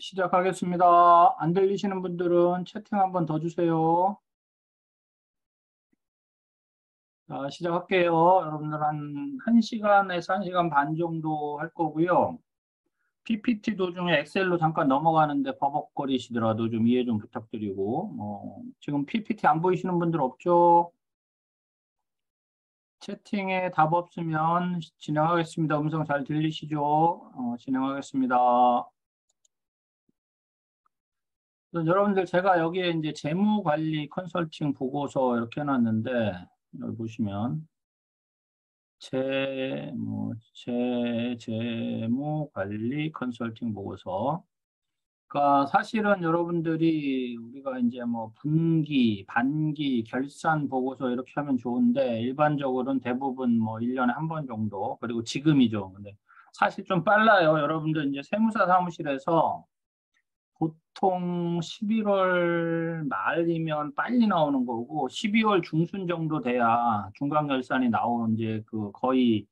시작하겠습니다. 안 들리시는 분들은 채팅 한번 더 주세요. 자, 시작할게요. 여러분들 한 1시간에서 1시간 반 정도 할 거고요. PPT 도중에 엑셀로 잠깐 넘어가는데 버벅거리시더라도 좀 이해 좀 부탁드리고, 지금 PPT 안 보이시는 분들 없죠? 채팅에 답 없으면 진행하겠습니다. 음성 잘 들리시죠? 진행하겠습니다. 그래서 여러분들 제가 여기에 이제 재무관리 컨설팅 보고서 이렇게 해놨는데 여기 보시면 재무관리 컨설팅 보고서. 그러니까 사실은 여러분들이 우리가 이제 뭐 분기, 반기, 결산 보고서 이렇게 하면 좋은데 일반적으로는 대부분 뭐 1년에 한 번 정도, 그리고 지금이죠. 근데 사실 좀 빨라요. 여러분들 이제 세무사 사무실에서 보통 11월 말이면 빨리 나오는 거고 12월 중순 정도 돼야 중간결산이 나오는 이제 그 거의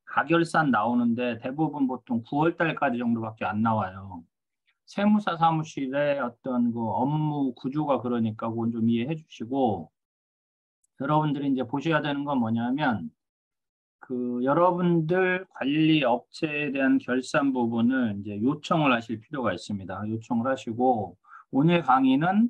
가결산 나오는데 대부분 보통 9월 달까지 정도밖에 안 나와요. 세무사 사무실의 어떤 그 업무 구조가 그러니까 그건 좀 이해해 주시고, 여러분들이 이제 보셔야 되는 건 뭐냐면 그 여러분들 관리 업체에 대한 결산 부분을 이제 요청을 하실 필요가 있습니다. 요청을 하시고 오늘 강의는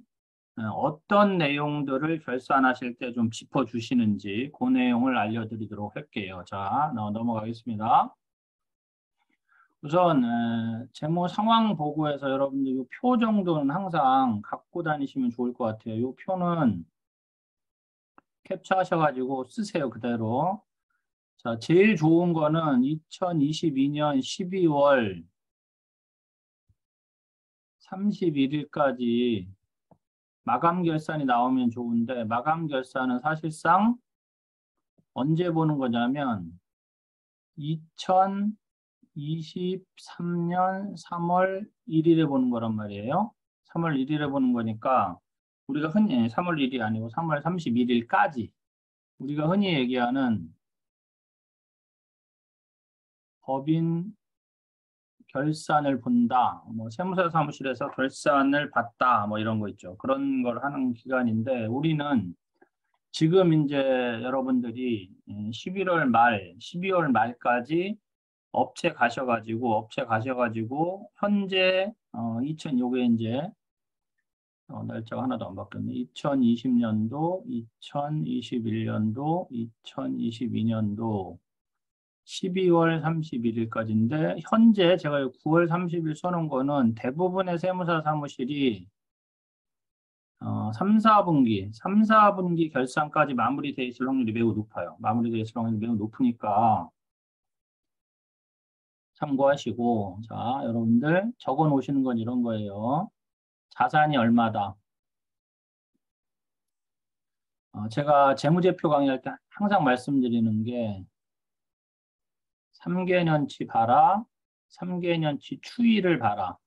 어떤 내용들을 결산하실 때 좀 짚어주시는지 그 내용을 알려드리도록 할게요. 자, 넘어가겠습니다. 우선 재무 상황 보고에서 여러분들 이 표 정도는 항상 갖고 다니시면 좋을 것 같아요. 이 표는 캡처하셔가지고 쓰세요. 그대로. 자, 제일 좋은 거는 2022년 12월 31일까지 마감 결산이 나오면 좋은데, 마감 결산은 사실상 언제 보는 거냐면 2023년 3월 1일에 보는 거란 말이에요. 3월 1일에 보는 거니까 우리가 흔히 3월 1일이 아니고 3월 31일까지 우리가 흔히 얘기하는 법인 결산을 본다, 뭐 세무사 사무실에서 결산을 봤다, 뭐 이런 거 있죠. 그런 걸 하는 기간인데 우리는 지금 이제 여러분들이 11월 말, 12월 말까지 업체 가셔가지고 현재 요게 이제 날짜가 하나도 안 바뀌었네. 2020년도, 2021년도, 2022년도 12월 31일까지인데 현재 제가 9월 30일 써놓은 거는 대부분의 세무사 사무실이 3, 4분기 결산까지 마무리되어 있을 확률이 매우 높아요. 마무리되어 있을 확률이 매우 높으니까 참고하시고, 자, 여러분들 적어 놓으시는 건 이런 거예요. 자산이 얼마다. 제가 재무제표 강의할 때 항상 말씀드리는 게 3개년치 봐라, 3개년치 추이를 봐라.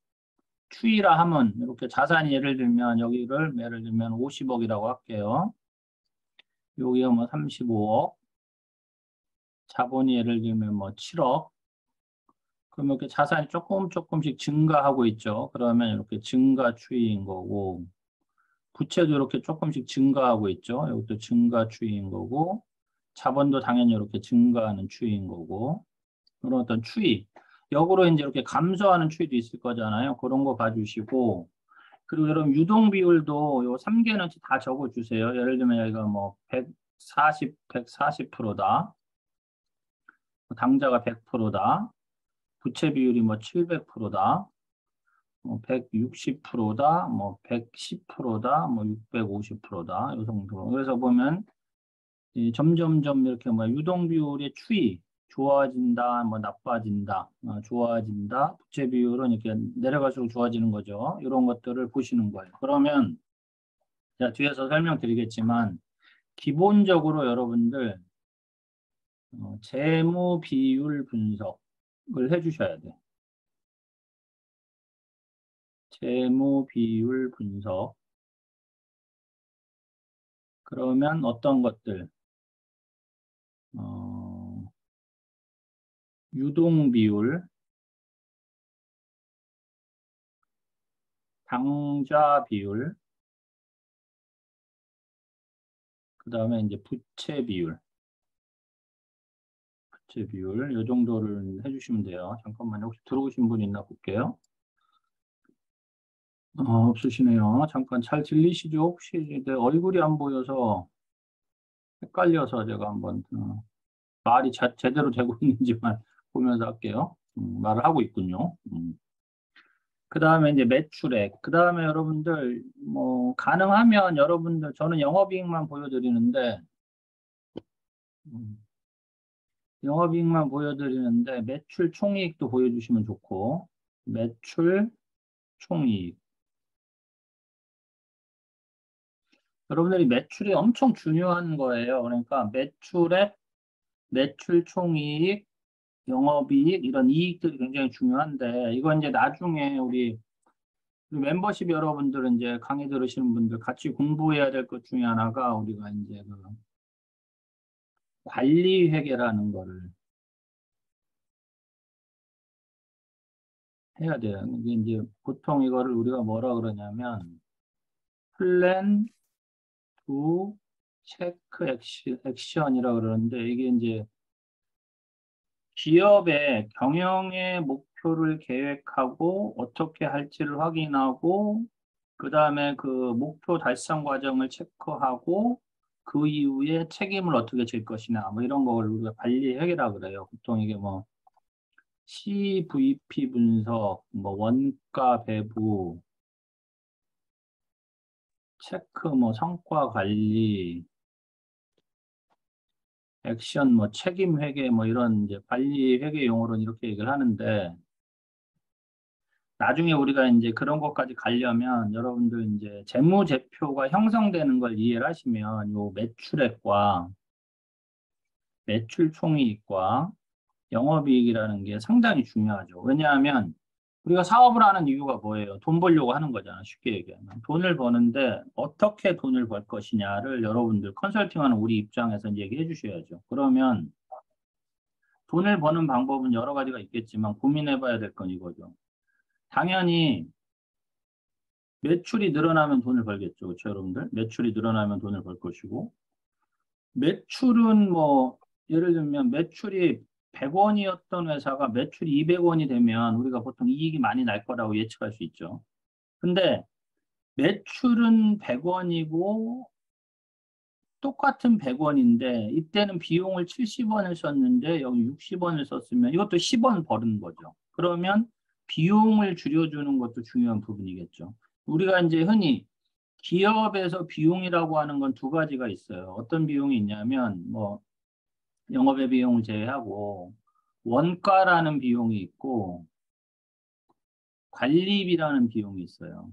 추이라 하면 이렇게 자산이 예를 들면 여기를 예를 들면 50억이라고 할게요. 여기가 뭐 35억, 자본이 예를 들면 뭐 7억. 그러면 이렇게 자산이 조금씩 증가하고 있죠. 그러면 이렇게 증가 추이인 거고, 부채도 이렇게 조금씩 증가하고 있죠. 이것도 증가 추이인 거고, 자본도 당연히 이렇게 증가하는 추이인 거고, 그런 어떤 추이. 역으로 이제 이렇게 감소하는 추이도 있을 거잖아요. 그런 거 봐주시고, 그리고 여러분 유동 비율도 요 3개는치 다 적어 주세요. 예를 들면 여기가 뭐 140%다. 당자가 100%다. 부채 비율이 뭐 700%다. 뭐 160%다. 뭐 110%다. 뭐 650%다. 요 정도. 그래서 보면 이 점점점 이렇게 뭐 유동 비율의 추이 좋아진다, 뭐 나빠진다, 좋아진다. 부채 비율은 이렇게 내려갈수록 좋아지는 거죠. 이런 것들을 보시는 거예요. 그러면 제가 뒤에서 설명드리겠지만 기본적으로 여러분들 재무 비율 분석을 해주셔야 돼. 재무 비율 분석. 그러면 어떤 것들, 어, 유동 비율, 당좌 비율, 그 다음에 이제 부채 비율, 요 정도를 해주시면 돼요. 잠깐만요. 혹시 들어오신 분 있나 볼게요. 없으시네요. 잠깐 잘 들리시죠? 혹시 내 얼굴이 안 보여서 헷갈려서 제가 한번 말이 제대로 되고 있는지만 보면서 할게요. 말을 하고 있군요. 그 다음에 이제 매출액. 그 다음에 여러분들, 뭐, 가능하면 여러분들, 저는 영업이익만 보여드리는데, 음, 영업이익만 보여드리는데, 매출 총이익도 보여주시면 좋고, 매출 총이익. 여러분들이 매출이 엄청 중요한 거예요. 그러니까 매출액, 매출 총이익, 영업이익, 이런 이익들이 굉장히 중요한데, 이건 이제 나중에 우리 멤버십 여러분들은 이제 강의 들으시는 분들 같이 공부해야 될 것 중에 하나가 우리가 이제 그 관리 회계라는 거를 해야 돼요. 이게 이제 보통 이거를 우리가 뭐라 그러냐면 플랜 투 체크 액션이라 그러는데 이게 이제 기업의 경영의 목표를 계획하고 어떻게 할지를 확인하고 그 다음에 그 목표 달성 과정을 체크하고 그 이후에 책임을 어떻게 질 것이냐 뭐 이런 걸 우리가 관리 회계라 그래요. 보통 이게 뭐 CVP 분석, 뭐 원가 배부, 체크 뭐 성과 관리, 액션 뭐 책임 회계 뭐 이런 이제 관리 회계 용어로는 이렇게 얘기를 하는데 나중에 우리가 이제 그런 것까지 가려면 여러분들 이제 재무제표가 형성되는 걸 이해를 하시면 요 매출액과 매출 총이익과 영업이익이라는 게 상당히 중요하죠. 왜냐하면 우리가 사업을 하는 이유가 뭐예요? 돈 벌려고 하는 거잖아. 쉽게 얘기하면. 돈을 버는데 어떻게 돈을 벌 것이냐를 여러분들 컨설팅하는 우리 입장에서 이제 얘기해 주셔야죠. 그러면 돈을 버는 방법은 여러 가지가 있겠지만 고민해 봐야 될 건 이거죠. 당연히 매출이 늘어나면 돈을 벌겠죠. 그렇죠, 여러분들? 매출이 늘어나면 돈을 벌 것이고 매출은 뭐 예를 들면 매출이 100원이었던 회사가 매출이 200원이 되면 우리가 보통 이익이 많이 날 거라고 예측할 수 있죠. 근데 매출은 100원이고 똑같은 100원인데 이때는 비용을 70원을 썼는데 여기 60원을 썼으면 이것도 10원 버는 거죠. 그러면 비용을 줄여주는 것도 중요한 부분이겠죠. 우리가 이제 흔히 기업에서 비용이라고 하는 건 두 가지가 있어요. 어떤 비용이 있냐면 뭐 영업의 비용을 제외하고 원가라는 비용이 있고 관리비라는 비용이 있어요.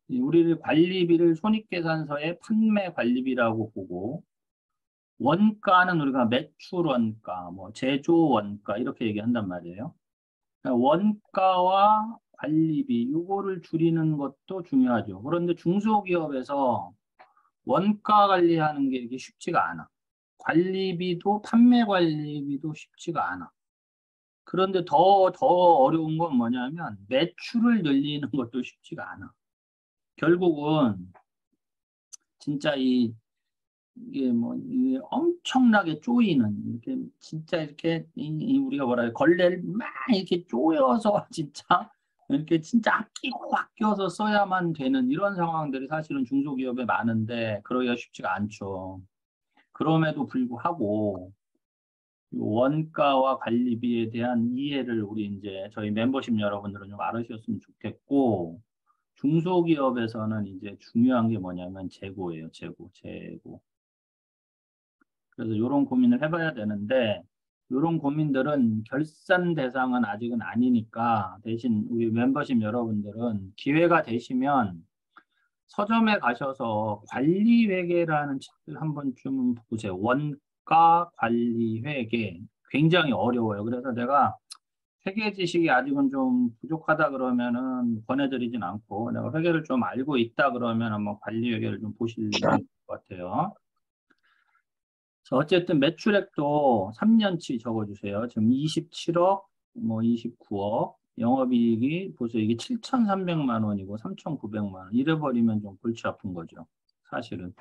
우리를 관리비를 손익계산서의 판매 관리비라고 보고 원가는 우리가 매출 원가, 뭐 제조 원가 이렇게 얘기한단 말이에요. 그러니까 원가와 관리비 요거를 줄이는 것도 중요하죠. 그런데 중소기업에서 원가 관리하는 게 이게 쉽지가 않아. 관리비도 판매 관리비도 쉽지가 않아. 그런데 더 어려운 건 뭐냐면 매출을 늘리는 것도 쉽지가 않아. 결국은 진짜 이게 뭐 이게 엄청나게 쪼이는 이렇게 진짜 이렇게 우리가 뭐라 해 걸레를 막 이렇게 쪼여서 진짜 이렇게 진짜 아껴서 써야만 되는 이런 상황들이 사실은 중소기업에 많은데 그러기가 쉽지가 않죠. 그럼에도 불구하고 원가와 관리비에 대한 이해를 우리 이제 저희 멤버십 여러분들은 좀 알으셨으면 좋겠고 중소기업에서는 이제 중요한 게 뭐냐면 재고예요. 재고. 그래서 이런 고민을 해봐야 되는데 이런 고민들은 결산 대상은 아직은 아니니까 대신 우리 멤버십 여러분들은 기회가 되시면 서점에 가셔서 관리회계라는 책을 한 번쯤 보세요. 원가 관리회계 굉장히 어려워요. 그래서 내가 회계 지식이 아직은 좀 부족하다 그러면은 권해드리진 않고 내가 회계를 좀 알고 있다 그러면 한번 관리회계를 좀 보시면 좋을 것 같아요. 자, 어쨌든 매출액도 3년치 적어주세요. 지금 27억, 뭐 29억 영업이익이 보세요. 이게 7,300만 원이고 3,900만 원. 이래버리면 좀 골치 아픈 거죠. 사실은.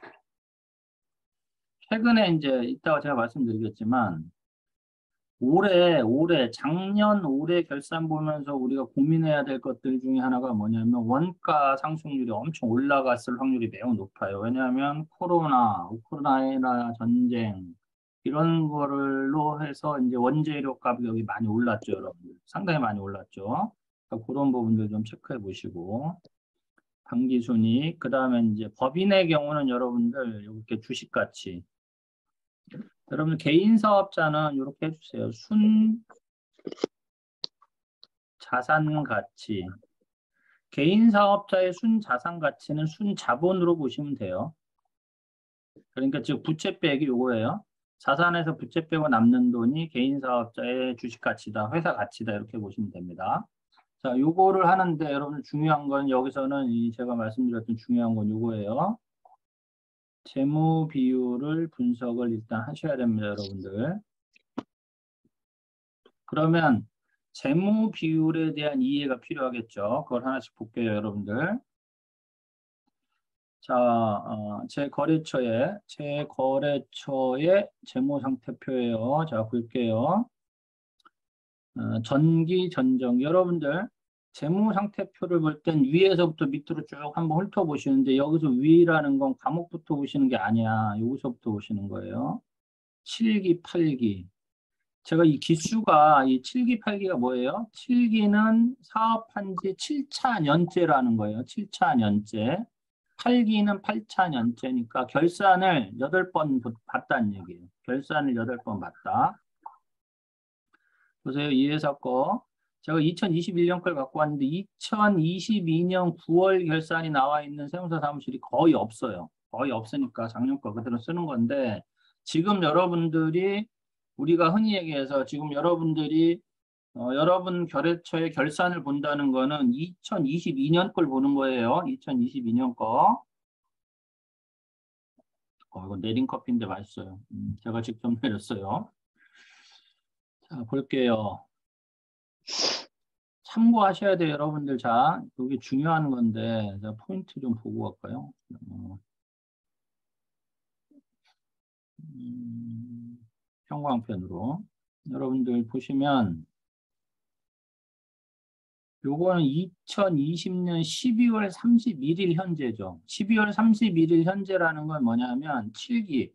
최근에 이제 이따가 제가 말씀드리겠지만 작년 올해 결산 보면서 우리가 고민해야 될 것들 중에 하나가 뭐냐면 원가 상승률이 엄청 올라갔을 확률이 매우 높아요. 왜냐하면 우크라이나 전쟁, 이런 거를로 해서 이제 원재료 가격이 많이 올랐죠, 여러분들. 상당히 많이 올랐죠. 그러니까 그런 부분들 좀 체크해 보시고. 당기순이익, 그 다음에 이제 법인의 경우는 여러분들 이렇게 주식 가치. 여러분 개인 사업자는 이렇게 해주세요. 순 자산 가치. 개인 사업자의 순 자산 가치는 순 자본으로 보시면 돼요. 그러니까 즉 부채 빼기 요거예요. 자산에서 부채 빼고 남는 돈이 개인 사업자의 주식 가치다, 회사 가치다 이렇게 보시면 됩니다. 자, 요거를 하는데 여러분 중요한 건 여기서는 제가 말씀드렸던 중요한 건 요거예요. 재무 비율을 분석을 일단 하셔야 됩니다, 여러분들. 그러면 재무 비율에 대한 이해가 필요하겠죠. 그걸 하나씩 볼게요, 여러분들. 자, 제 거래처의 재무 상태표예요. 자, 볼게요. 전기, 전정. 여러분들, 재무 상태표를 볼 땐 위에서부터 밑으로 쭉 한번 훑어보시는데, 여기서 위라는 건 과목부터 보시는 게 아니야. 여기서부터 보시는 거예요. 7기, 8기. 제가 이 기수가, 이 7기, 8기가 뭐예요? 7기는 사업한 지 7차 년째라는 거예요. 7차 년째. 8기는 8차 년째니까 결산을 8번 봤다는 얘기예요. 결산을 8번 봤다. 보세요. 이 회사 거. 제가 2021년 걸 갖고 왔는데 2022년 9월 결산이 나와 있는 세무사 사무실이 거의 없어요. 거의 없으니까 작년 거 그대로 쓰는 건데 지금 여러분들이 우리가 흔히 얘기해서 지금 여러분들이 여러분 거래처의 결산을 본다는 거는 2022년 걸 보는 거예요. 2022년 거. 이거 내린 커피인데 맛있어요. 제가 직접 내렸어요. 자, 볼게요. 참고하셔야 돼요, 여러분들. 자, 여기 중요한 건데, 자, 포인트 좀 보고 갈까요? 형광펜으로. 여러분들 보시면, 요거는 2020년 12월 31일 현재죠. 12월 31일 현재라는 건 뭐냐면 7기.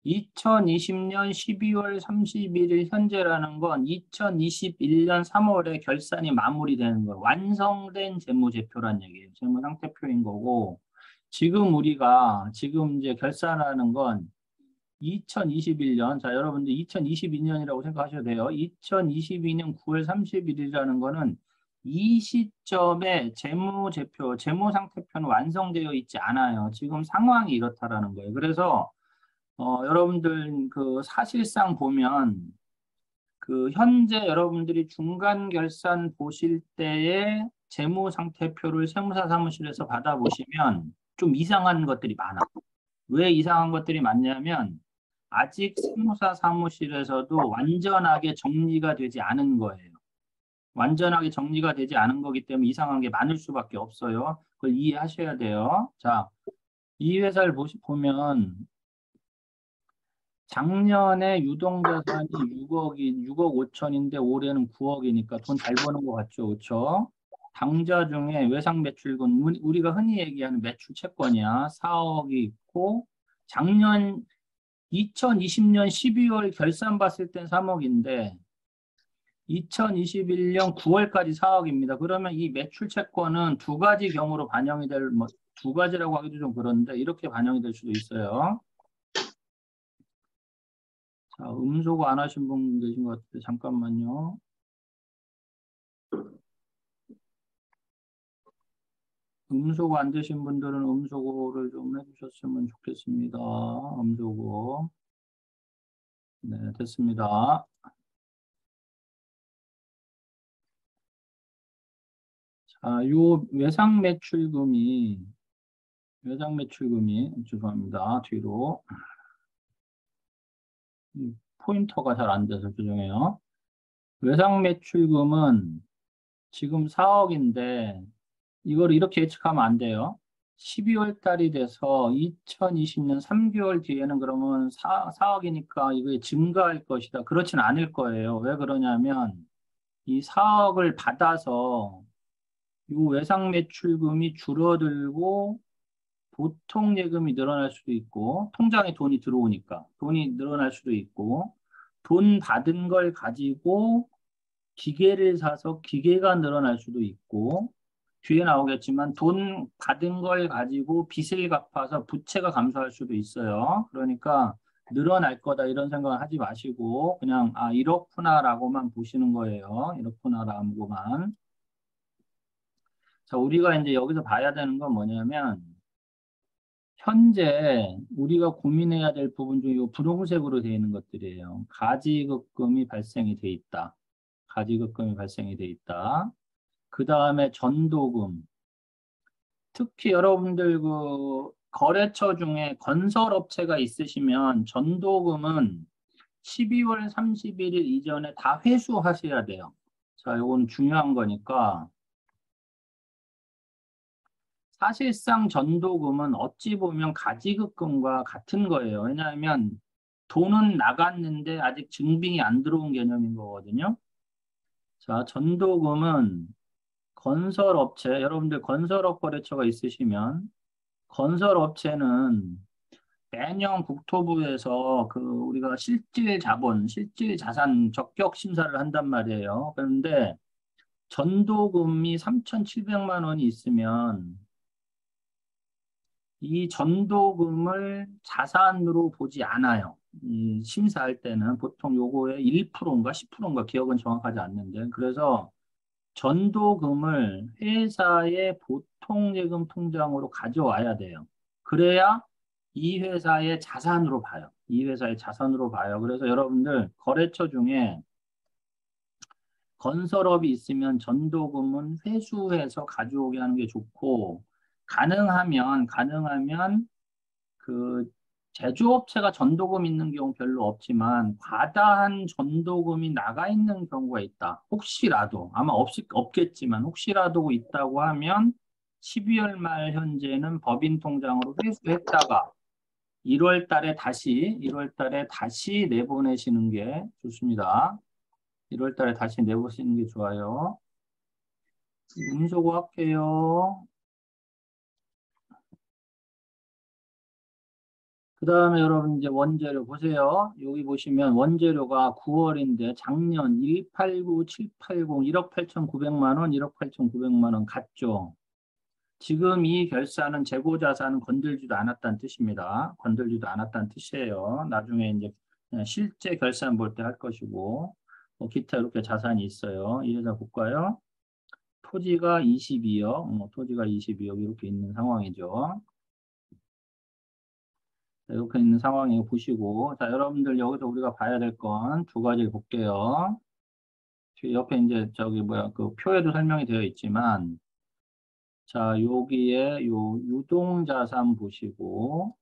2020년 12월 31일 현재라는 건 2021년 3월에 결산이 마무리되는 거예요. 완성된 재무제표란 얘기예요. 재무상태표인 거고 우리가 지금 이제 결산하는 건 2021년, 자, 여러분들 2022년이라고 생각하셔도 돼요. 2022년 9월 30일이라는 거는 이 시점에 재무제표, 재무상태표는 완성되어 있지 않아요. 지금 상황이 이렇다라는 거예요. 그래서 여러분들 그 사실상 보면 그 현재 여러분들이 중간 결산 보실 때의 재무상태표를 세무사 사무실에서 받아보시면 좀 이상한 것들이 많아. 왜 이상한 것들이 많냐면 아직 세무사 사무실에서도 완전하게 정리가 되지 않은 거예요. 완전하게 정리가 되지 않은 거기 때문에 이상한 게 많을 수밖에 없어요. 그걸 이해하셔야 돼요. 자, 이 회사를 보면 작년에 유동자산이 6억 5천인데 올해는 9억이니까 돈 잘 버는 것 같죠. 그렇죠? 당좌 중에 외상 매출금, 우리가 흔히 얘기하는 매출 채권이야. 4억이 있고 작년 2020년 12월 결산 봤을 땐 3억인데 2021년 9월까지 4억입니다. 그러면 이 매출 채권은 두 가지 경우로 반영이 두 가지라고 하기도 좀 그런데 이렇게 반영이 될 수도 있어요. 자, 음소거 안 하신 분 계신 것 같은데 잠깐만요. 음소거 안 되신 분들은 음소거를 좀 해주셨으면 좋겠습니다. 음소거. 네, 됐습니다. 자, 요 외상 매출금이, 죄송합니다. 뒤로. 포인터가 잘 안 돼서 죄송해요. 외상 매출금은 지금 4억인데 이걸 이렇게 예측하면 안 돼요. 12월 달이 돼서 2020년 3개월 뒤에는 그러면 4억이니까 이게 증가할 것이다. 그렇진 않을 거예요. 왜 그러냐면 이 4억을 받아서 이 외상 매출금이 줄어들고 보통 예금이 늘어날 수도 있고 통장에 돈이 들어오니까 돈이 늘어날 수도 있고 돈 받은 걸 가지고 기계를 사서 기계가 늘어날 수도 있고 뒤에 나오겠지만 돈 받은 걸 가지고 빚을 갚아서 부채가 감소할 수도 있어요. 그러니까 늘어날 거다 이런 생각을 하지 마시고 그냥 아 이렇구나라고만 보시는 거예요. 이렇구나라고만. 자, 우리가 이제 여기서 봐야 되는 건 뭐냐면 현재 우리가 고민해야 될 부분 중에 이 분홍색으로 되어 있는 것들이에요. 가지급금이 발생이 돼 있다. 가지급금이 발생이 돼 있다. 그 다음에 전도금. 특히 여러분들 그 거래처 중에 건설업체가 있으시면 전도금은 12월 31일 이전에 다 회수하셔야 돼요. 자, 이건 중요한 거니까 사실상 전도금은 어찌 보면 가지급금과 같은 거예요. 왜냐하면 돈은 나갔는데 아직 증빙이 안 들어온 개념인 거거든요. 자, 전도금은 건설업체, 여러분들 건설업 거래처가 있으시면 건설업체는 매년 국토부에서 그 우리가 실질 자본, 실질 자산 적격 심사를 한단 말이에요. 그런데 전도금이 3,700만 원이 있으면 이 전도금을 자산으로 보지 않아요. 이 심사할 때는 보통 요거의 1%인가 10%인가 기억은 정확하지 않는데 그래서 전도금을 회사의 보통예금 통장으로 가져와야 돼요. 그래야 이 회사의 자산으로 봐요. 이 회사의 자산으로 봐요. 그래서 여러분들 거래처 중에 건설업이 있으면 전도금은 회수해서 가져오게 하는 게 좋고 가능하면 그 제조업체가 전도금 있는 경우 별로 없지만 과다한 전도금이 나가 있는 경우가 있다. 혹시라도 아마 없겠지만 혹시라도 있다고 하면 12월 말 현재는 법인 통장으로 회수했다가 1월 달에 다시 내보내시는 게 좋습니다. 1월 달에 다시 내보시는 게 좋아요. 음소거 할게요. 그 다음에 여러분 이제 원재료 보세요. 여기 보시면 원재료가 9월인데 작년 189, 780, 1억 8,900만 원, 1억 8,900만 원 같죠. 지금 이 결산은 재고자산은 건들지도 않았다는 뜻입니다. 건들지도 않았다는 뜻이에요. 나중에 이제 그냥 실제 결산 볼 때 할 것이고 기타 이렇게 자산이 있어요. 이 회사 볼까요? 토지가 22억, 토지가 22억 이렇게 있는 상황이죠. 이렇게 있는 상황이고 보시고 자 여러분들 여기서 우리가 봐야 될 건 두 가지를 볼게요. 옆에 이제 저기 뭐야 그 표에도 설명이 되어 있지만 자 여기에 요 유동자산 보시고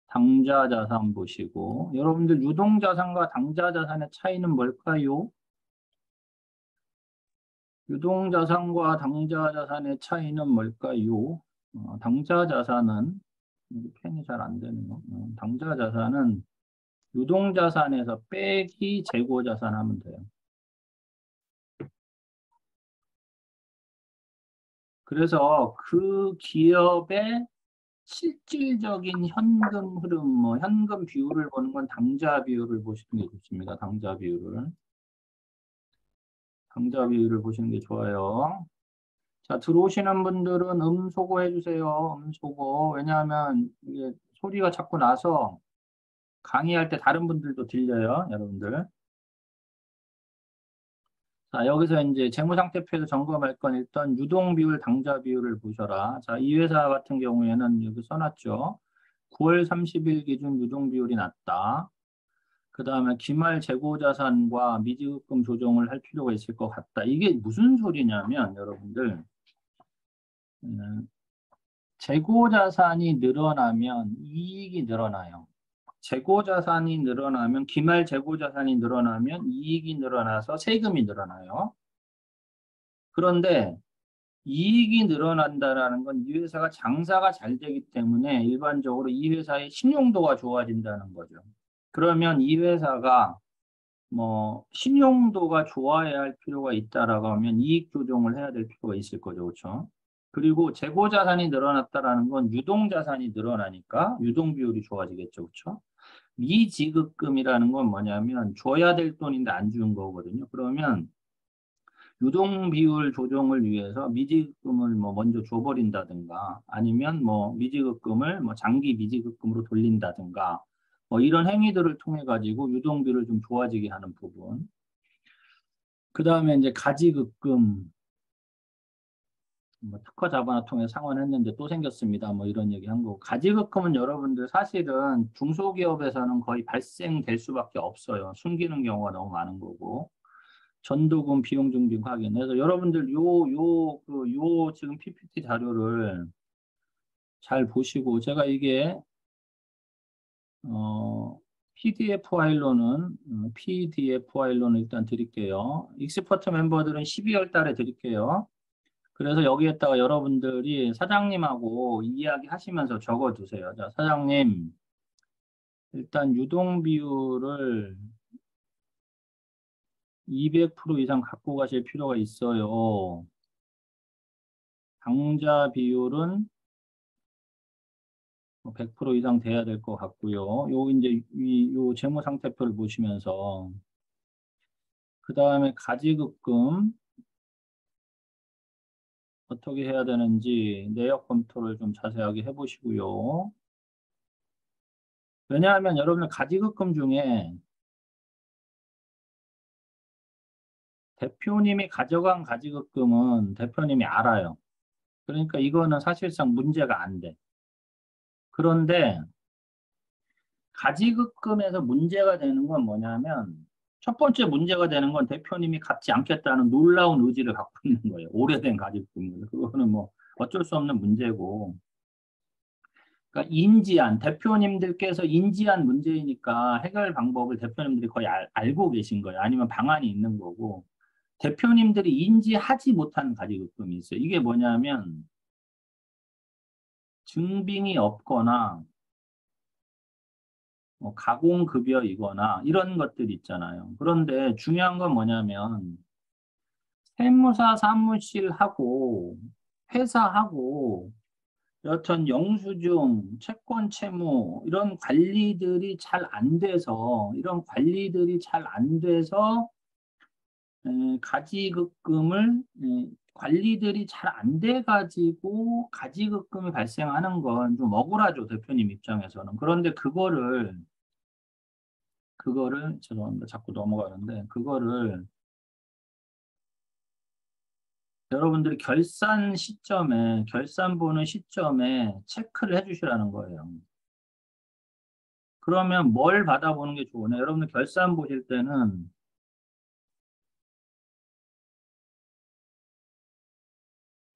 당자자산 보시고 여러분들 유동자산과 당자자산의 차이는 뭘까요? 유동자산과 당자자산의 차이는 뭘까요? 당자자산은 펜이 잘 안 되네요. 당자자산은 유동자산에서 빼기 재고자산 하면 돼요. 그래서 그 기업의 실질적인 현금 흐름, 뭐 현금 비율을 보는 건 당자 비율을 보시는 게 좋습니다. 당자 비율을. 당자 비율을 보시는 게 좋아요. 자, 들어오시는 분들은 음소거 해주세요. 음소거. 왜냐하면 이게 소리가 자꾸 나서 강의할 때 다른 분들도 들려요. 여러분들. 자, 여기서 이제 재무상태표에서 점검할 건 일단 유동비율, 당자비율을 보셔라. 자, 이 회사 같은 경우에는 여기 써놨죠. 9월 30일 기준 유동비율이 낮다. 그 다음에 기말 재고자산과 미지급금 조정을 할 필요가 있을 것 같다. 이게 무슨 소리냐면 여러분들 재고자산이 늘어나면 이익이 늘어나요. 재고자산이 늘어나면 기말 재고자산이 늘어나면 이익이 늘어나서 세금이 늘어나요. 그런데 이익이 늘어난다라는 건 이 회사가 장사가 잘 되기 때문에 일반적으로 이 회사의 신용도가 좋아진다는 거죠. 그러면 이 회사가 뭐 신용도가 좋아야 할 필요가 있다라고 하면 이익 조정을 해야 될 필요가 있을 거죠. 그렇죠? 그리고 재고 자산이 늘어났다라는 건 유동 자산이 늘어나니까 유동 비율이 좋아지겠죠. 그렇죠? 미지급금이라는 건 뭐냐면 줘야 될 돈인데 안 준 거거든요. 그러면 유동 비율 조정을 위해서 미지급금을 뭐 먼저 줘버린다든가 아니면 뭐 미지급금을 뭐 장기 미지급금으로 돌린다든가 뭐 이런 행위들을 통해 가지고 유동비를 좀 좋아지게 하는 부분. 그 다음에 이제 가지급금 뭐 특허 자본화 통해 상환했는데 또 생겼습니다. 뭐 이런 얘기 한 거고. 가지급금은 여러분들 사실은 중소기업에서는 거의 발생될 수밖에 없어요. 숨기는 경우가 너무 많은 거고. 전도금 비용 증빙 확인. 그래서 여러분들 요 지금 PPT 자료를 잘 보시고 제가 이게 PDF 파일로는 일단 드릴게요. 익스퍼트 멤버들은 12월 달에 드릴게요. 그래서 여기에다가 여러분들이 사장님하고 이야기 하시면서 적어 두세요. 자, 사장님, 일단 유동 비율을 200% 이상 갖고 가실 필요가 있어요. 당좌 비율은 100% 이상 돼야 될 것 같고요. 요 이제 요 재무 상태표를 보시면서 그 다음에 가지급금 어떻게 해야 되는지 내역 검토를 좀 자세하게 해보시고요. 왜냐하면 여러분들 가지급금 중에 대표님이 가져간 가지급금은 대표님이 알아요. 그러니까 이거는 사실상 문제가 안 돼. 그런데 가지급금에서 문제가 되는 건 뭐냐면 첫 번째 문제가 되는 건 대표님이 갚지 않겠다는 놀라운 의지를 갖고 있는 거예요. 오래된 가지급금을. 그거는 뭐 어쩔 수 없는 문제고. 그러니까 인지한 대표님들께서 인지한 문제이니까 해결 방법을 대표님들이 거의 알고 계신 거예요. 아니면 방안이 있는 거고. 대표님들이 인지하지 못하는 가지급금이 있어요. 이게 뭐냐면 증빙이 없거나 뭐 가공급여이거나 이런 것들이 있잖아요. 그런데 중요한 건 뭐냐면 세무사 사무실하고 회사하고 여튼 영수증, 채권 채무 이런 관리들이 잘 안 돼서 이런 관리들이 잘 안 돼서 가지급금을 관리들이 잘 안 돼 가지고 가지급금이 발생하는 건 좀 억울하죠, 대표님 입장에서는. 그런데 그거를 죄송합니다. 자꾸 넘어가는데 그거를 여러분들이 결산 보는 시점에 체크를 해주시라는 거예요. 그러면 뭘 받아보는 게 좋으냐? 여러분들 결산 보실 때는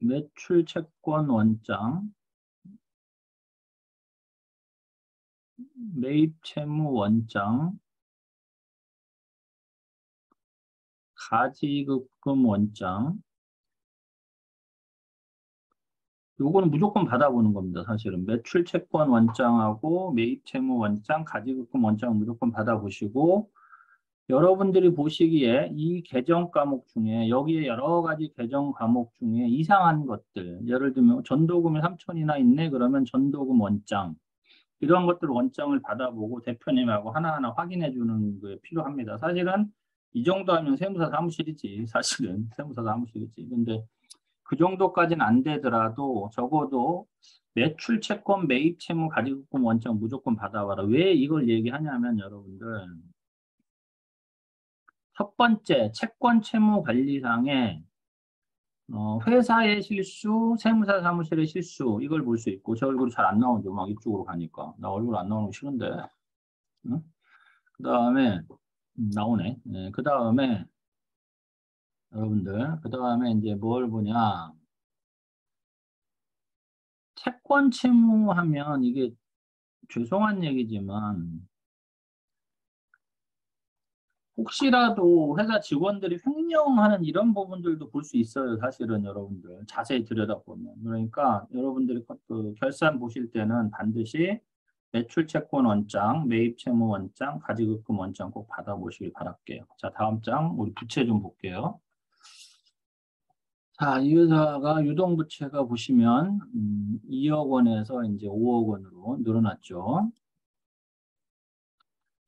매출 채권 원장, 매입 채무 원장, 가지급금 원장, 요거는 무조건 받아보는 겁니다. 사실은 매출 채권 원장하고 매입 채무 원장, 가지급금 원장 무조건 받아보시고 여러분들이 보시기에 이 계정 과목 중에 여기에 여러 가지 계정 과목 중에 이상한 것들 예를 들면 전도금이 3천이나 있네 그러면 전도금 원장 이런 것들 원장을 받아보고 대표님하고 하나하나 확인해 주는 게 필요합니다. 사실은 이 정도 하면 세무사 사무실이지 사실은 세무사 사무실이지 근데 그 정도까지는 안 되더라도 적어도 매출 채권 매입 채무 가지급금 원장 무조건 받아봐라. 왜 이걸 얘기하냐면 여러분들 첫 번째, 채권 채무 관리상에 회사의 실수, 세무사 사무실의 실수 이걸 볼 수 있고 제 얼굴이 잘 안 나오죠. 막 이쪽으로 가니까 나 얼굴 안 나오는 거 싫은데. 응? 그 다음에 나오네. 네, 그 다음에 여러분들 그 다음에 이제 뭘 보냐? 채권 채무하면 이게 죄송한 얘기지만 혹시라도 회사 직원들이 횡령하는 이런 부분들도 볼 수 있어요. 사실은 여러분들 자세히 들여다보면. 그러니까 여러분들이 그 결산 보실 때는 반드시 매출 채권 원장, 매입 채무 원장, 가지급금 원장 꼭 받아보시길 바랄게요. 자, 다음 장 우리 부채 좀 볼게요. 자, 이 회사가 유동부채가 보시면 2억 원에서 이제 5억 원으로 늘어났죠.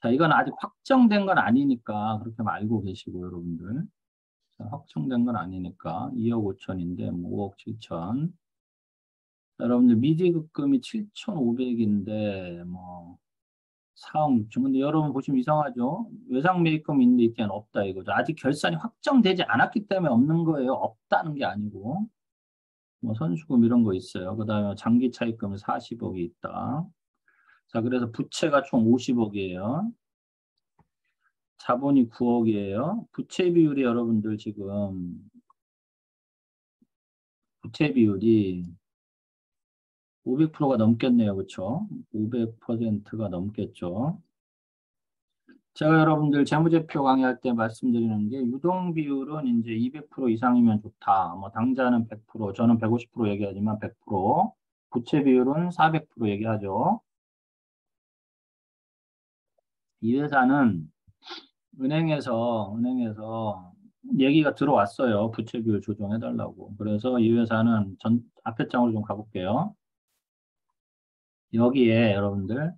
자, 이건 아직 확정된 건 아니니까 그렇게 알고 계시고 여러분들. 자, 확정된 건 아니니까 2억 5천인데 뭐 5억 7천. 여러분들 미지급금이 7,500인데 뭐 4억 6천. 근데 여러분 보시면 이상하죠? 외상매입금 있는데 이때는 없다 이거죠. 아직 결산이 확정되지 않았기 때문에 없는 거예요. 없다는 게 아니고. 뭐 선수금 이런 거 있어요. 그다음에 장기 차입금 40억이 있다. 자, 그래서 부채가 총 50억이에요. 자본이 9억이에요. 부채 비율이 여러분들 지금 부채 비율이 500%가 넘겠네요. 그렇죠? 500%가 넘겠죠. 제가 여러분들 재무제표 강의할 때 말씀드리는 게 유동 비율은 이제 200% 이상이면 좋다. 뭐 당자는 100%, 저는 150% 얘기하지만 100%, 부채 비율은 400% 얘기하죠. 이 회사는 은행에서 얘기가 들어왔어요. 부채 비율 조정해달라고. 그래서 이 회사는 앞에 장으로 좀 가볼게요. 여기에 여러분들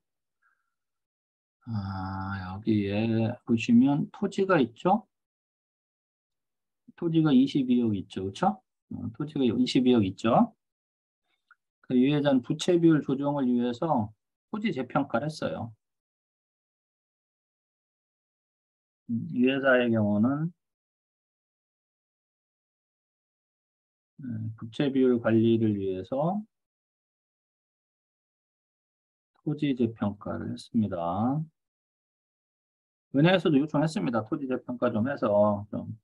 여기에 보시면 토지가 있죠? 토지가 22억 있죠. 그렇죠? 토지가 22억 있죠? 그 이 회사는 부채 비율 조정을 위해서 토지 재평가를 했어요. 이 회사의 경우는 부채 비율 관리를 위해서 토지 재평가를 했습니다. 은행에서도 요청했습니다. 토지 재평가 좀 해서 좀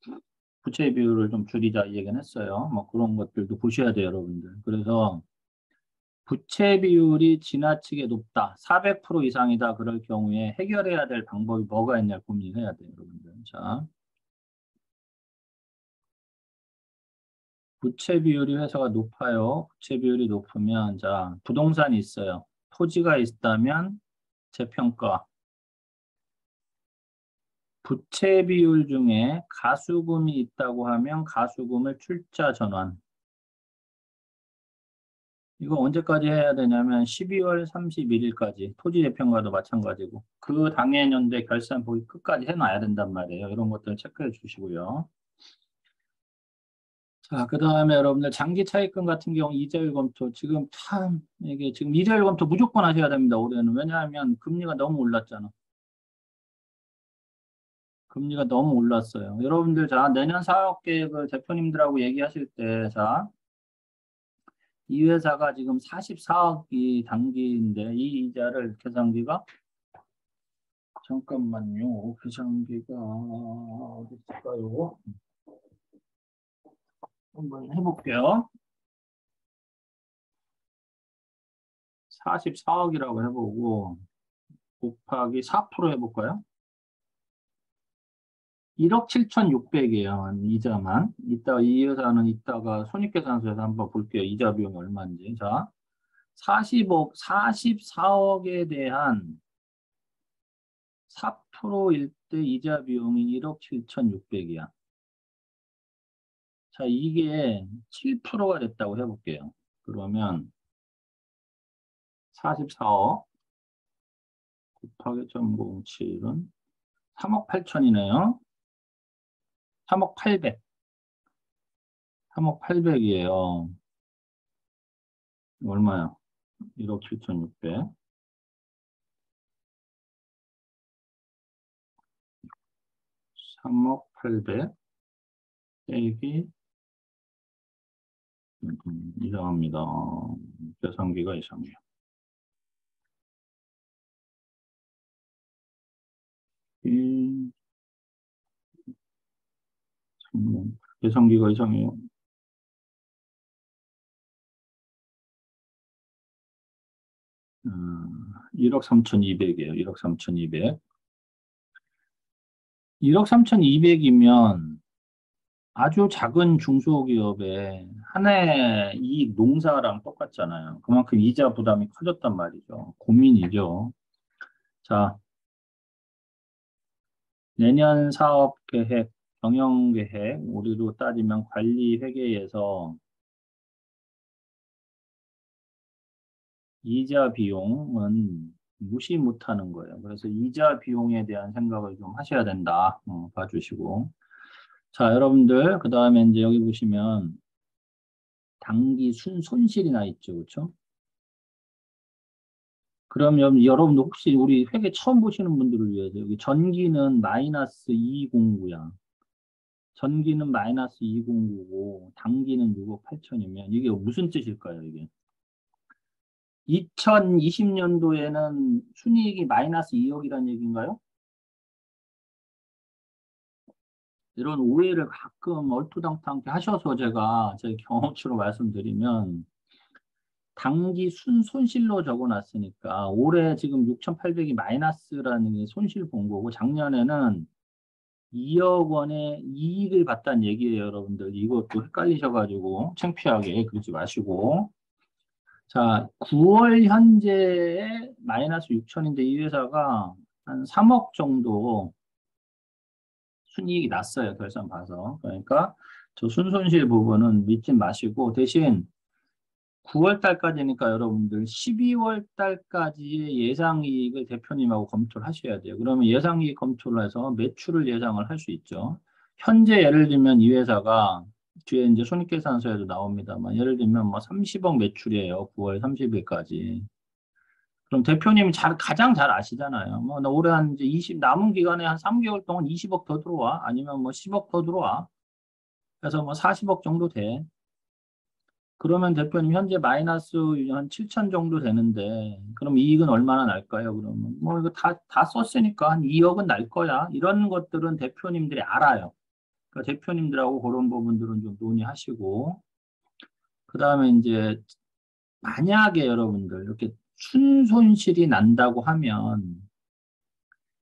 부채 비율을 좀 줄이자 이 얘기는 했어요. 뭐 그런 것들도 보셔야 돼요, 여러분들. 그래서 부채 비율이 지나치게 높다. 400% 이상이다. 그럴 경우에 해결해야 될 방법이 뭐가 있냐 고민해야 돼요, 여러분들. 자, 부채 비율이 회사가 높아요. 부채 비율이 높으면 자, 부동산이 있어요. 토지가 있다면 재평가. 부채 비율 중에 가수금이 있다고 하면 가수금을 출자 전환. 이거 언제까지 해야 되냐면 12월 31일까지 토지 재평가도 마찬가지고 그 당해년도에 결산 보기 끝까지 해놔야 된단 말이에요. 이런 것들 체크해 주시고요. 자, 그 다음에 여러분들 장기 차입금 같은 경우 이자율 검토 지금 참 이게 지금 이자율 검토 무조건 하셔야 됩니다. 올해는 왜냐하면 금리가 너무 올랐잖아. 금리가 너무 올랐어요. 여러분들 자 내년 사업 계획을 대표님들하고 얘기하실 때 자 이 회사가 지금 44억이 단기인데 이 이자를 계산기가 잠깐만요. 계산기가 어디 있을까요? 한번 해볼게요. 44억이라고 해보고 곱하기 4% 해볼까요? 1억 7,600이에요. 이자만. 이따 이 회사는 이따가 손익계산서에서 한번 볼게요. 이자 비용이 얼마인지. 자, 40억, 44억에 대한 4%일 때 이자 비용이 1억 7,600이야. 자, 이게 7%가 됐다고 해볼게요. 그러면 44억 곱하기 0.07은 3억 8천이네요. 3억 800. 3억 800이에요. 얼마야? 1억 7,600. 3억 800 빼기 이상합니다. 계산기가 이상해요. 이 계산기가 이상해요. 1억 3,200이에요. 1억 3,200. 1억 3,200이면 아주 작은 중소기업의 한 해 이익 농사랑 똑같잖아요. 그만큼 이자 부담이 커졌단 말이죠. 고민이죠. 자, 내년 사업 계획, 경영 계획, 우리로 따지면 관리 회계에서 이자 비용은 무시 못하는 거예요. 그래서 이자 비용에 대한 생각을 좀 하셔야 된다. 봐주시고. 자, 여러분들, 그 다음에 이제 여기 보시면 당기 손실이 나 있죠. 그렇죠? 그러면 여러분들 혹시 우리 회계 처음 보시는 분들을 위해서 여기 전기는 마이너스 209야. 전기는 마이너스 209고 당기는 6억 8천이면 이게 무슨 뜻일까요, 이게? 2020년도에는 순이익이 마이너스 2억이라는 얘기인가요? 이런 오해를 가끔 얼토당토하게 하셔서 제가 제 경험치로 말씀드리면 당기 손실로 적어놨으니까 올해 지금 6,800이 마이너스라는 게 손실 본 거고 작년에는 2억 원의 이익을 봤다는 얘기예요, 여러분들. 이것도 헷갈리셔가지고 창피하게 그러지 마시고. 자, 9월 현재에 마이너스 6천인데 이 회사가 한 3억 정도 순이익이 났어요, 결산 봐서. 그러니까 저 순손실 부분은 믿지 마시고 대신 9월 달까지니까 여러분들 12월 달까지의 예상이익을 대표님하고 검토를 하셔야 돼요. 그러면 예상이익 검토를 해서 매출을 예상을 할 수 있죠. 현재 예를 들면 이 회사가 뒤에 이제 손익계산서에도 나옵니다만 예를 들면 뭐 30억 매출이에요. 9월 30일까지. 그럼 대표님이 가장 잘 아시잖아요. 뭐, 나 올해 한 이제 남은 기간에 한 3개월 동안 20억 더 들어와. 아니면 뭐 10억 더 들어와. 그래서 뭐 40억 정도 돼. 그러면 대표님 현재 마이너스 한 7천 정도 되는데, 그럼 이익은 얼마나 날까요? 그러면 뭐 이거 다 썼으니까 한 2억은 날 거야. 이런 것들은 대표님들이 알아요. 그러니까 대표님들하고 그런 부분들은 좀 논의하시고, 그 다음에 이제 만약에 여러분들 이렇게 순손실이 난다고 하면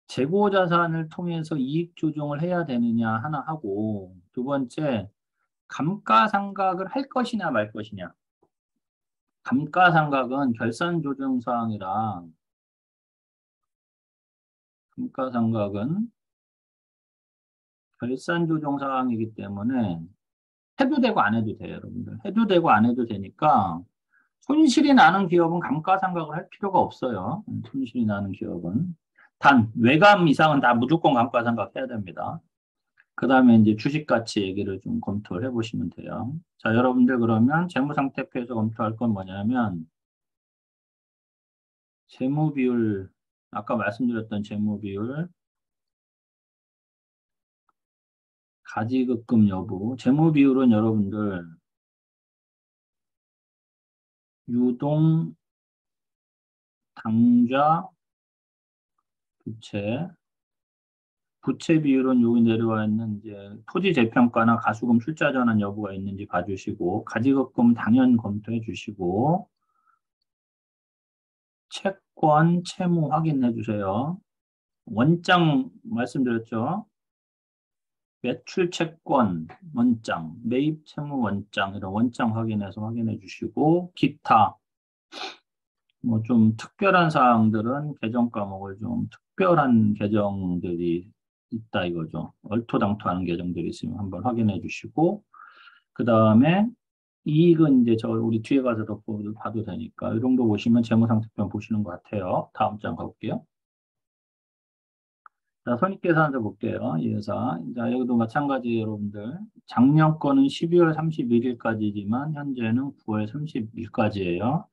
재고 자산을 통해서 이익 조정을 해야 되느냐 하나 하고 두 번째 감가상각을 할 것이냐 말 것이냐. 감가상각은 결산 조정 사항이라 감가상각은 결산 조정 사항이기 때문에 해도 되고 안 해도 돼요, 여러분들. 해도 되고 안 해도 되니까 손실이 나는 기업은 감가상각을 할 필요가 없어요. 손실이 나는 기업은. 단 외감 이상은 다 무조건 감가상각 해야 됩니다. 그 다음에 이제 주식 가치 얘기를 좀 검토를 해보시면 돼요. 자, 여러분들 그러면 재무상태표에서 검토할 건 뭐냐면 재무비율, 아까 말씀드렸던 재무비율, 가지급금 여부, 재무비율은 여러분들 유동, 당좌, 부채, 부채 비율은 여기 내려와 있는 이제 토지 재평가나 가수금 출자 전환 여부가 있는지 봐주시고, 가지급금 당연 검토해 주시고, 채권 채무 확인해 주세요. 원장 말씀드렸죠. 매출 채권 원장, 매입 채무 원장 이런 원장 확인해서 확인해 주시고 기타 뭐 좀 특별한 사항들은 개정 과목을 좀 특별한 개정들이 있다 이거죠. 얼토당토하는 개정들이 있으면 한번 확인해 주시고 그 다음에 이익은 이제 저 우리 뒤에 가서 더 봐도 되니까 이 정도 보시면 재무상태표 보시는 것 같아요. 다음 장 가볼게요. 자, 손익계산서 볼게요. 이 회사. 자, 여기도 마찬가지 여러분들. 작년 거는 12월 31일까지지만 현재는 9월 30일까지예요.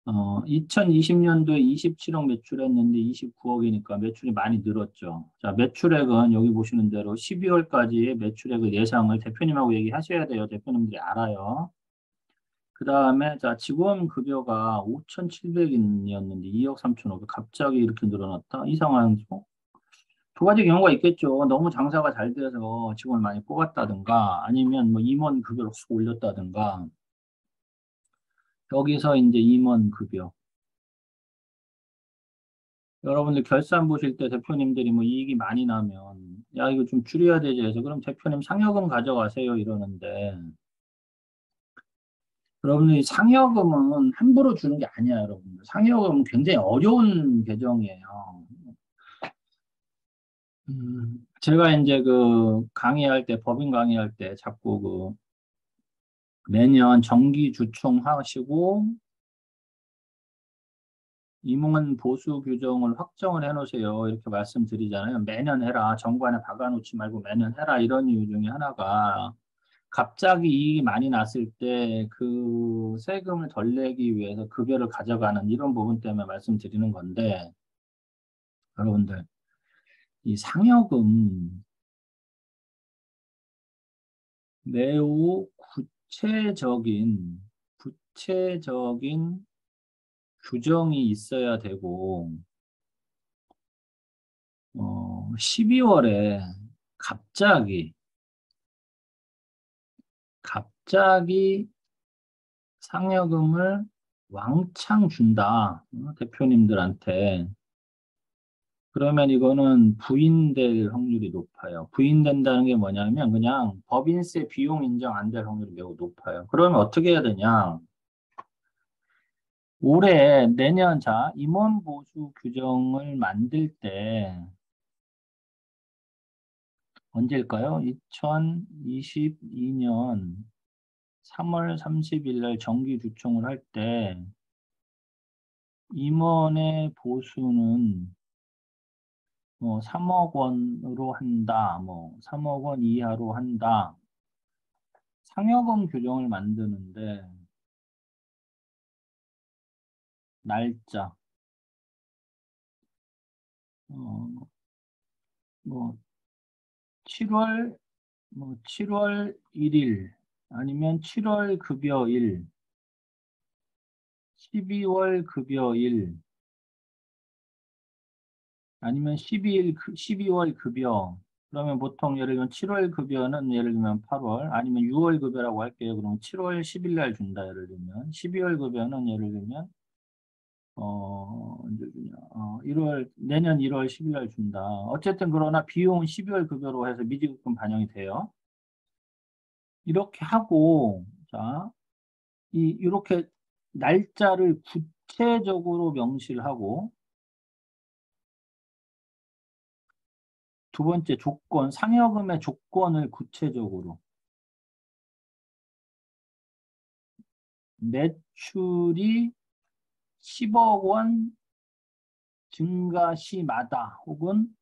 2020년도에 27억 매출했는데 29억이니까 매출이 많이 늘었죠. 자, 매출액은 여기 보시는 대로 12월까지의 매출액을 예상을 대표님하고 얘기하셔야 돼요. 대표님들이 알아요. 그 다음에 자 직원 급여가 5,700인이었는데 2억 3,500 갑자기 이렇게 늘어났다. 이 상황이죠. 두 가지 경우가 있겠죠. 너무 장사가 잘 돼서 직원을 많이 뽑았다든가 아니면 뭐 임원 급여를 확 올렸다든가 여기서 이제 임원 급여. 여러분들 결산 보실 때 대표님들이 뭐 이익이 많이 나면 야, 이거 좀 줄여야 되지 해서, 그럼 대표님 상여금 가져가세요. 이러는데, 여러분들 상여금은 함부로 주는 게 아니야, 여러분들. 상여금은 굉장히 어려운 계정이에요. 제가 이제 그 강의할 때, 법인 강의할 때 자꾸 매년 정기 주총 하시고, 임원 보수 규정을 확정을 해놓으세요. 이렇게 말씀드리잖아요. 매년 해라. 정관에 박아놓지 말고 매년 해라. 이런 이유 중에 하나가 갑자기 이익이 많이 났을 때 그 세금을 덜 내기 위해서 급여를 가져가는 이런 부분 때문에 말씀드리는 건데, 여러분들, 이 상여금 매우 구체적인 규정이 있어야 되고, 12월에 갑자기 갑자기 상여금을 왕창 준다. 대표님들한테. 그러면 이거는 부인될 확률이 높아요. 부인된다는 게 뭐냐면 그냥 법인세 비용 인정 안 될 확률이 매우 높아요. 그러면 어떻게 해야 되냐? 올해 내년 자 임원 보수 규정을 만들 때 언제일까요? 2022년 3월 30일 날 정기 주총을 할 때 임원의 보수는 3억 원으로 한다. 3억 원 이하로 한다. 상여금 규정을 만드는데 날짜 어, 뭐 7월 7월 1일 아니면 7월 급여일, 12월 급여일 아니면 12월 급여. 그러면 보통 예를 들면 7월 급여는 예를 들면 8월 아니면 6월 급여라고 할게요. 그러면 7월 10일 날 준다. 예를 들면 12월 급여는 예를 들면 언제 주냐? 내년 1월 10일 날 준다. 어쨌든 그러나 비용은 12월 급여로 해서 미지급금 반영이 돼요. 이렇게 하고, 자, 이렇게 날짜를 구체적으로 명시를 하고, 두 번째 조건, 상여금의 조건을 구체적으로, 매출이 10억 원 증가 시마다 혹은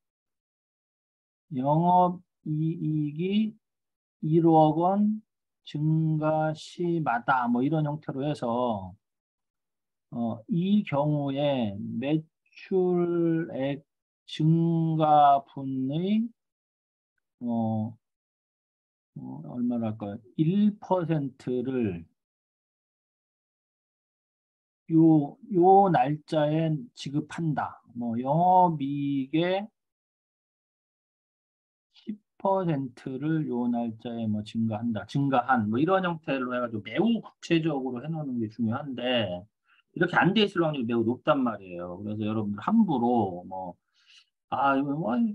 영업이익이 1억 원 증가 시마다 이런 형태로 해서 이 경우에 매출액 증가분의 어, 얼마랄까요? 1%를 요 날짜에 지급한다. 영업이익의 10%를 요 날짜에 증가한다. 증가한 이런 형태로 해가지고 매우 구체적으로 해놓는 게 중요한데 이렇게 안 돼 있을 확률이 매우 높단 말이에요. 그래서 여러분들 함부로 이거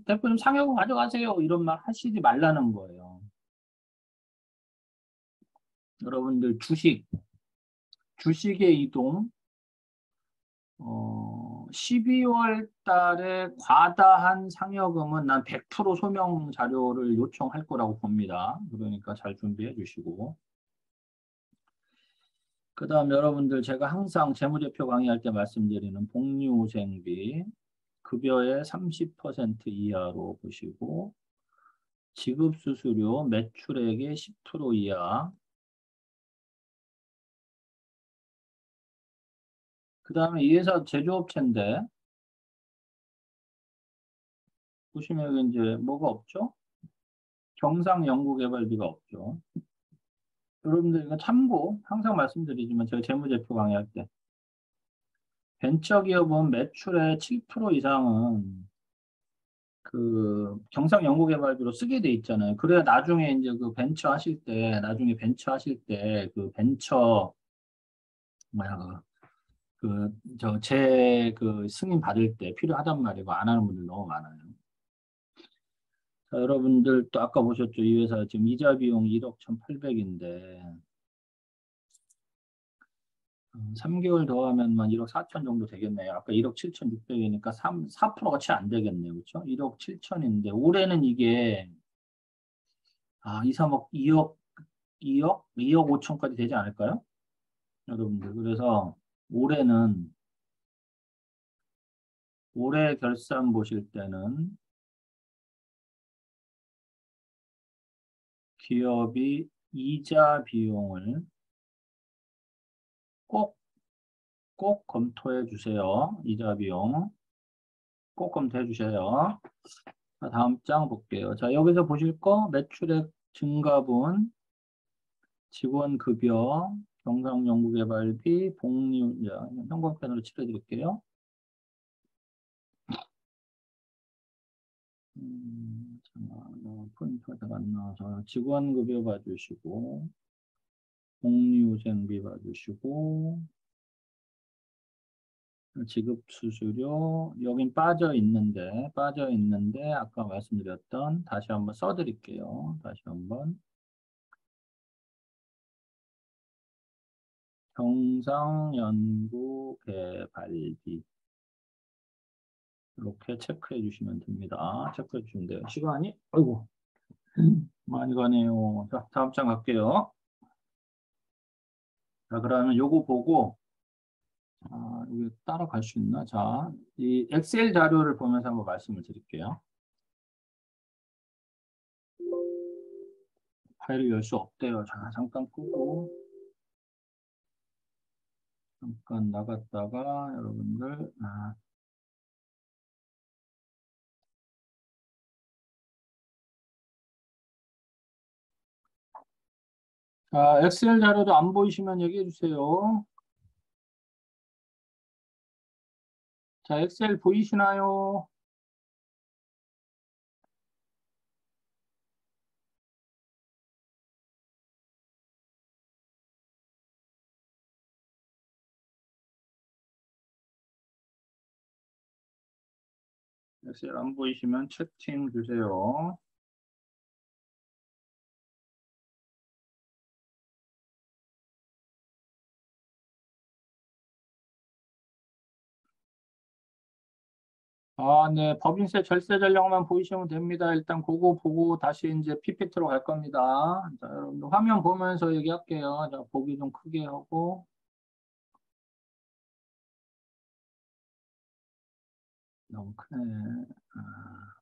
대표님 상여금 가져가세요. 이런 말 하시지 말라는 거예요. 여러분들 주식의 이동, 12월 달에 과다한 상여금은 난 100% 소명 자료를 요청할 거라고 봅니다. 그러니까 잘 준비해 주시고. 그 다음 여러분들 제가 항상 재무제표 강의할 때 말씀드리는 복리후생비 급여의 30% 이하로 보시고 지급수수료 매출액의 10% 이하. 그 다음에 이 회사 제조업체인데 보시면 여기 이제 뭐가 없죠? 경상 연구개발비가 없죠. 여러분들 이거 참고 항상 말씀드리지만 제가 재무제표 강의할 때 벤처기업은 매출의 7% 이상은 그 경상 연구개발비로 쓰게 돼 있잖아요. 그래야 나중에 이제 나중에 벤처 하실 때 그 벤처 뭐야 제 승인 받을 때 필요하단 말이고 안 하는 분들 너무 많아요. 자, 여러분들 또 아까 보셨죠? 이 회사 지금 이자 비용 1억 1,800인데 3개월 더하면 1억 4천 정도 되겠네요. 아까 1억 7,600이니까 4%가 채 안 되겠네요. 그렇죠? 1억 7천인데 올해는 이게 2, 3억, 2억 5천까지 되지 않을까요? 여러분들. 그래서 올해는 올해 결산 보실 때는 기업이 이자 비용을 꼭, 꼭 검토해 주세요. 이자 비용 꼭 검토해 주세요. 자, 다음 장 볼게요. 자, 여기서 보실 거 매출액 증가분, 직원급여, 경상연구개발비, 복리, 형광펜으로 칠해드릴게요. 잠깐만, 포인트가 잘 안 나와서 직원급여 봐주시고, 복리후생비 봐주시고, 지급수수료, 여긴 빠져 있는데, 아까 말씀드렸던, 다시 한번 써드릴게요. 다시 한번. 경상연구개발비. 이렇게 체크해 주시면 됩니다. 체크해 주시면 돼요. 시간이, 아이고, 많이 가네요. 자, 다음 장 갈게요. 자, 그러면 요거 보고, 여기 따라갈 수 있나? 자, 이 엑셀 자료를 보면서 한번 말씀을 드릴게요. 파일을 열 수 없대요. 자, 잠깐 끄고, 잠깐 나갔다가, 여러분들, 자, 엑셀 자료도 안 보이시면 얘기해 주세요. 자, 엑셀 보이시나요? 엑셀 안 보이시면 채팅 주세요. 네. 법인세 절세 전략만 보이시면 됩니다. 일단 그거 보고 다시 이제 PPT로 갈 겁니다. 자, 여러분들 화면 보면서 얘기할게요. 자, 보기 좀 크게 하고. 너무 크네. 아.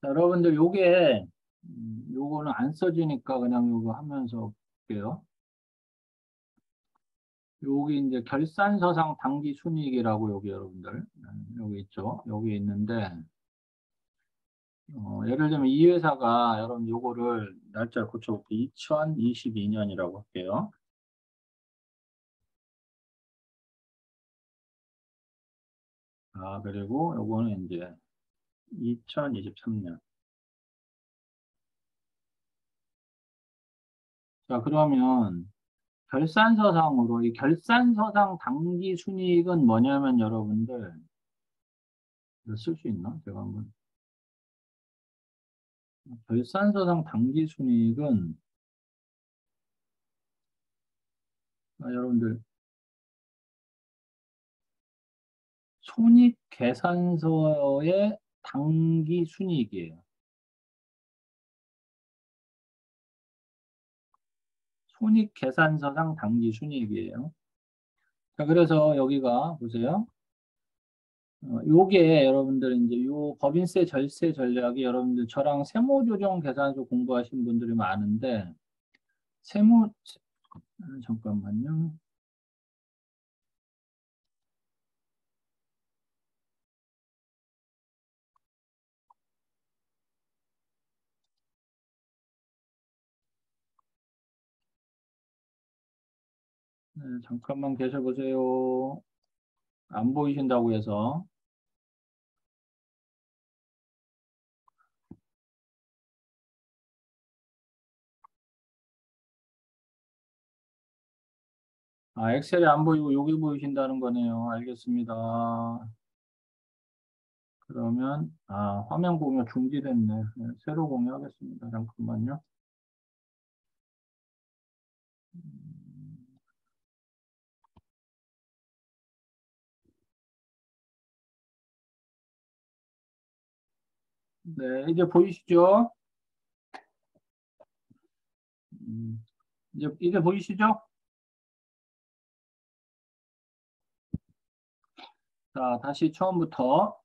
자, 여러분들 요게, 요거는 안 써지니까 그냥 요거 하면서 볼게요. 여기 이제 결산서상 당기 순이익이라고 여기 여러분들, 여기 있죠. 여기 있는데, 예를 들면 이 회사가 여러분 요거를 날짜를 고쳐볼게요. 2022년이라고 할게요. 그리고 요거는 이제 2023년. 자, 그러면 결산서상으로 이 결산서상 당기 순이익은 뭐냐면 여러분들 이거 쓸 수 있나? 제가 한번 결산서상 당기 순이익은 여러분들 손익계산서의 당기 순이익이에요. 손익계산서상 당기 순이익이에요. 자, 그래서 여기가 보세요. 요게 여러분들 이제 요 법인세 절세 전략이 여러분들 저랑 세무조정 계산서 공부하신 분들이 많은데 잠깐만요. 네, 잠깐만 계셔보세요. 안 보이신다고 해서. 엑셀이 안 보이고 여기 보이신다는 거네요. 알겠습니다. 그러면 화면 공유 중지됐네. 네, 새로 공유하겠습니다. 잠깐만요. 네, 이제 보이시죠? 이제 보이시죠? 자, 다시 처음부터.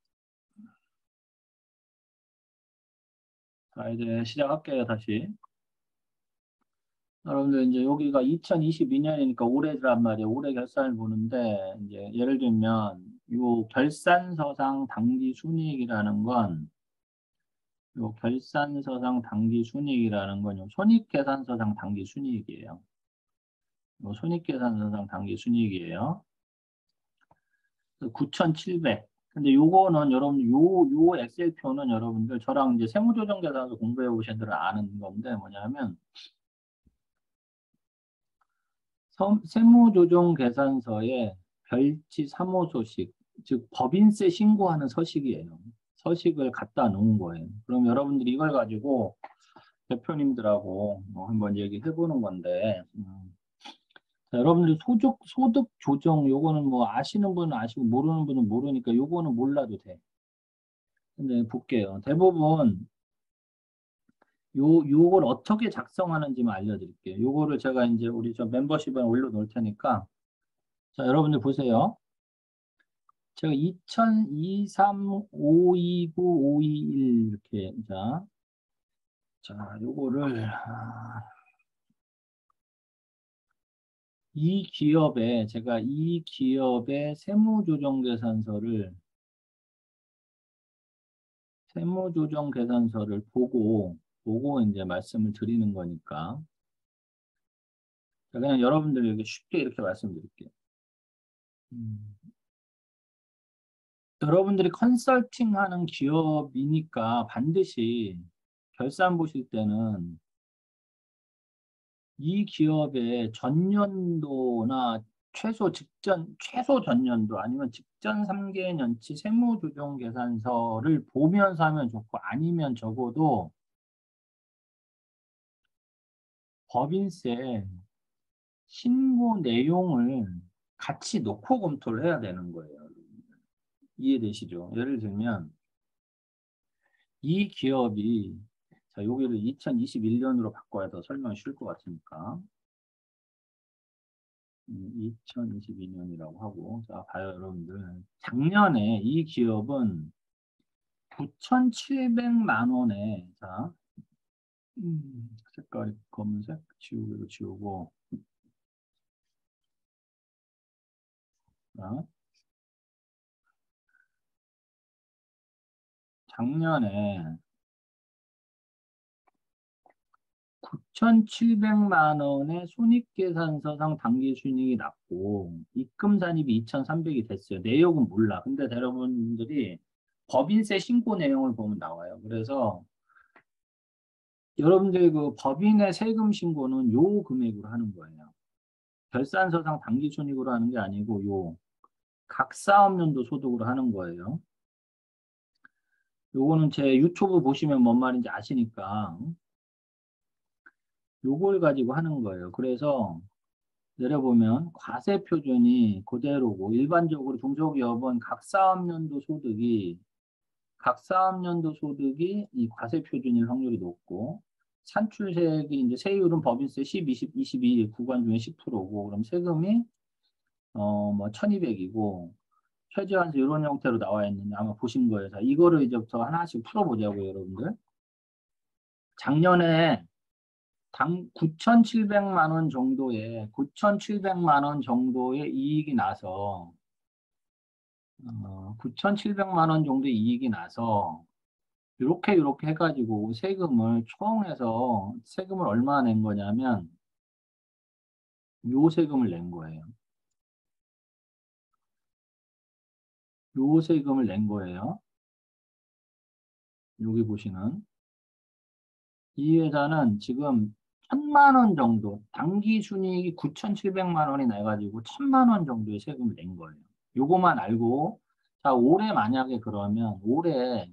자, 이제 시작할게요, 다시. 여러분들, 이제 여기가 2022년이니까 올해란 말이에요. 올해 결산을 보는데, 이제 예를 들면, 요 결산서상 당기 순이익이라는 건, 요 결산서상 당기 순이익이라는 건, 요 손익계산서상 당기 순이익이에요. 요 손익계산서상 당기 순이익이에요. 9,700. 근데 요거는 여러분, 요 엑셀표는 여러분들 저랑 이제 세무조정계산서 공부해 보신 분들은 아는 건데 뭐냐면, 세무조정계산서에 별지 3호소식, 즉 법인세 신고하는 서식이에요. 서식을 갖다 놓은 거예요. 그럼 여러분들이 이걸 가지고 대표님들하고 한번 얘기해 보는 건데, 자, 여러분들 소득 조정 요거는 뭐 아시는 분은 아시고 모르는 분은 모르니까 요거는 몰라도 돼. 근데 볼게요. 대부분 요걸 어떻게 작성하는지만 알려드릴게요. 요거를 제가 이제 우리 저 멤버십에 올려놓을 테니까 자 여러분들 보세요. 제가 2023, 529, 521 이렇게 자 요거를 이 기업에 제가 이 기업의 세무조정 계산서를 보고 이제 말씀을 드리는 거니까 자, 그냥 여러분들 에게 쉽게 이렇게 말씀드릴게요. 음. 여러분들이 컨설팅 하는 기업이니까 반드시 결산 보실 때는 이 기업의 전년도나 최소 전년도 아니면 직전 3개년치 세무조정 계산서를 보면서 하면 좋고 아니면 적어도 법인세 신고 내용을 같이 놓고 검토를 해야 되는 거예요. 이해되시죠? 예를 들면 이 기업이 자 여기를 2021년으로 바꿔야 더 설명이 쉬울 것 같으니까 2022년이라고 하고 자 봐요 여러분들 작년에 이 기업은 9,700만 원에 자 색깔이 검은색 지우개로 지우고 자, 작년에 9,700만 원의 손익계산서상 당기순이익이 났고 입금산입이 2,300이 됐어요. 내역은 몰라. 근데 여러분들이 법인세 신고 내용을 보면 나와요. 그래서 여러분들 그 법인의 세금 신고는 요 금액으로 하는 거예요. 결산서상 당기순이익으로 하는 게 아니고 요 각 사업연도 소득으로 하는 거예요. 요거는 제 유튜브 보시면 뭔 말인지 아시니까 요걸 가지고 하는 거예요. 그래서 내려보면 과세 표준이 그대로고 일반적으로 중소기업은 각 사업연도 소득이 이 과세 표준일 확률이 높고 산출세액이 이제 세율은 법인세 10, 20, 22 구간 중에 10%고 그럼 세금이 뭐 1,200이고 최저한세 이런 형태로 나와 있는데 아마 보신 거예요. 자, 이거를 이제부터 하나씩 풀어보자고요, 여러분들. 작년에 당 9,700만 원 정도의 9,700만 원 정도의 이익이 나서 9,700만 원 정도의 이익이 나서 이렇게 해가지고 세금을 총해서 세금을 얼마 낸 거냐면 요 세금을 낸 거예요. 요 세금을 낸 거예요. 여기 보시는 이 회사는 지금 1,000만 원 정도 당기 순이익이 9,700만 원이 나가지고 1,000만 원 정도의 세금을 낸 거예요. 요거만 알고 자, 올해 만약에 그러면 올해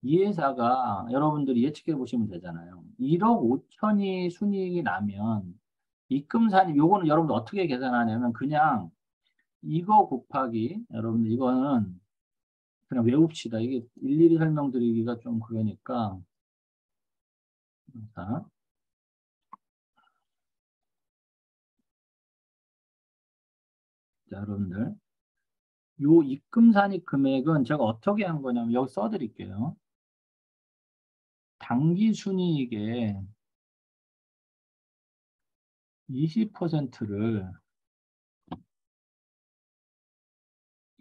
이 회사가 여러분들이 예측해 보시면 되잖아요. 1억 5천이 순이익이 나면 입금산입 요거는 여러분들 어떻게 계산하냐면 그냥 이거 곱하기 여러분들 이거는 그냥 외웁시다. 이게 일일이 설명드리기가 좀 그러니까 자, 자 여러분들 요 입금산입 금액은 제가 어떻게 한 거냐면 여기 써드릴게요. 당기순이익의 20%를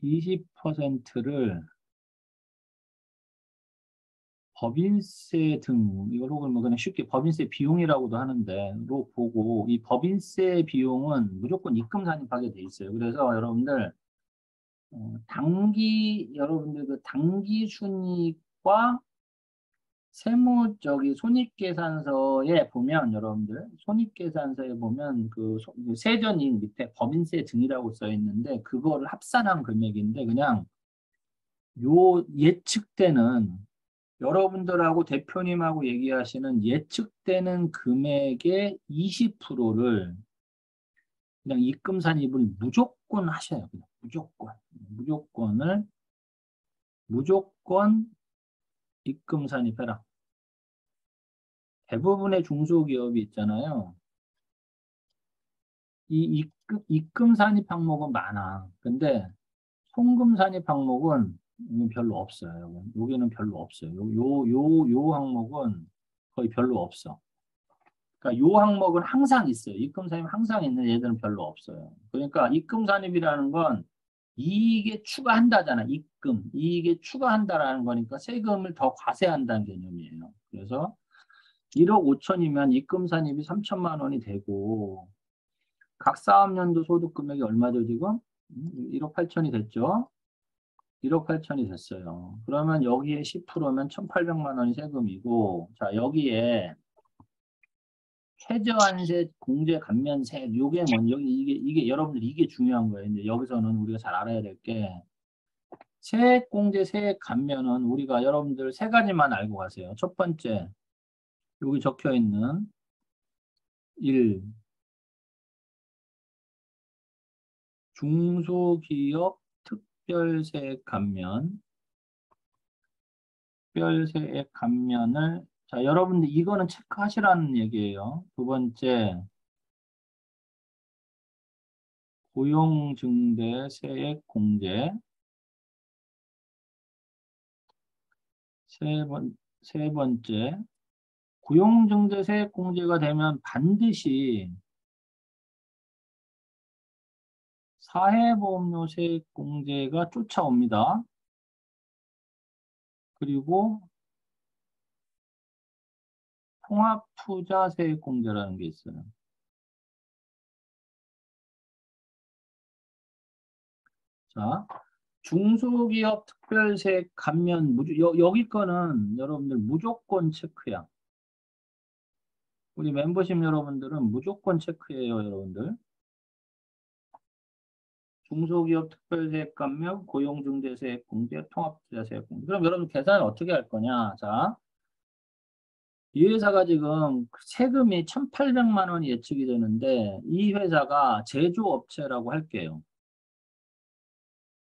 20%를 법인세 등 이걸 혹은 뭐 그냥 쉽게 법인세 비용이라고도 하는데로 보고 이 법인세 비용은 무조건 입금 산입하게 돼 있어요. 그래서 여러분들 당기 여러분들 그 당기 순이익과 세무적인 손익계산서에 보면 여러분들 손익계산서에 보면 그 세전이익 밑에 법인세 등이라고 써 있는데 그거를 합산한 금액인데 그냥 요 예측되는 여러분들하고 대표님하고 얘기하시는 예측되는 금액의 20%를 그냥 입금 산입을 무조건 하셔요. 그냥 무조건 입금 산입해라. 대부분의 중소기업이 있잖아요. 이 입금 산입 항목은 많아. 근데 송금 산입 항목은 별로 없어요. 여기는 별로 없어요. 요 항목은 거의 별로 없어. 그러니까 요 항목은 항상 있어요. 입금 산입 항상 있는 얘들은 별로 없어요. 그러니까 입금 산입이라는 건 이익에 추가한다잖아. 입금. 이익에 추가한다라는 거니까 세금을 더 과세한다는 개념이에요. 그래서 1억 5천이면 입금 산입이 3천만 원이 되고 각 사업연도 소득 금액이 얼마죠, 지금? 1억 8천이 됐죠? 1억 8천이 됐어요. 그러면 여기에 10%면 1,800만 원이 세금이고, 자, 여기에 최저한세 공제 감면세, 요게 먼저, 이게 여러분들 이게 중요한 거예요. 근데 여기서는 우리가 잘 알아야 될 게, 세액 공제, 세액 감면은 우리가 여러분들 세 가지만 알고 가세요. 첫 번째, 여기 적혀 있는 1. 중소기업 특별세액 감면, 특별세액 감면을 자, 여러분들 이거는 체크하시라는 얘기예요. 두 번째, 고용증대 세액 공제. 세 번째, 고용증대 세액 공제가 되면 반드시 사회보험료 세액 공제가 쫓아옵니다. 그리고 통합투자 세액 공제라는 게 있어요. 자, 중소기업 특별세액 감면 여기 거는 여러분들 무조건 체크야. 우리 멤버십 여러분들은 무조건 체크해요, 여러분들. 중소기업 특별세액 감면, 고용중개세액 공제, 통합투자세액 공제. 그럼 여러분 계산을 어떻게 할 거냐? 자, 이 회사가 지금 세금이 1,800만 원이 예측이 되는데 이 회사가 제조업체라고 할게요.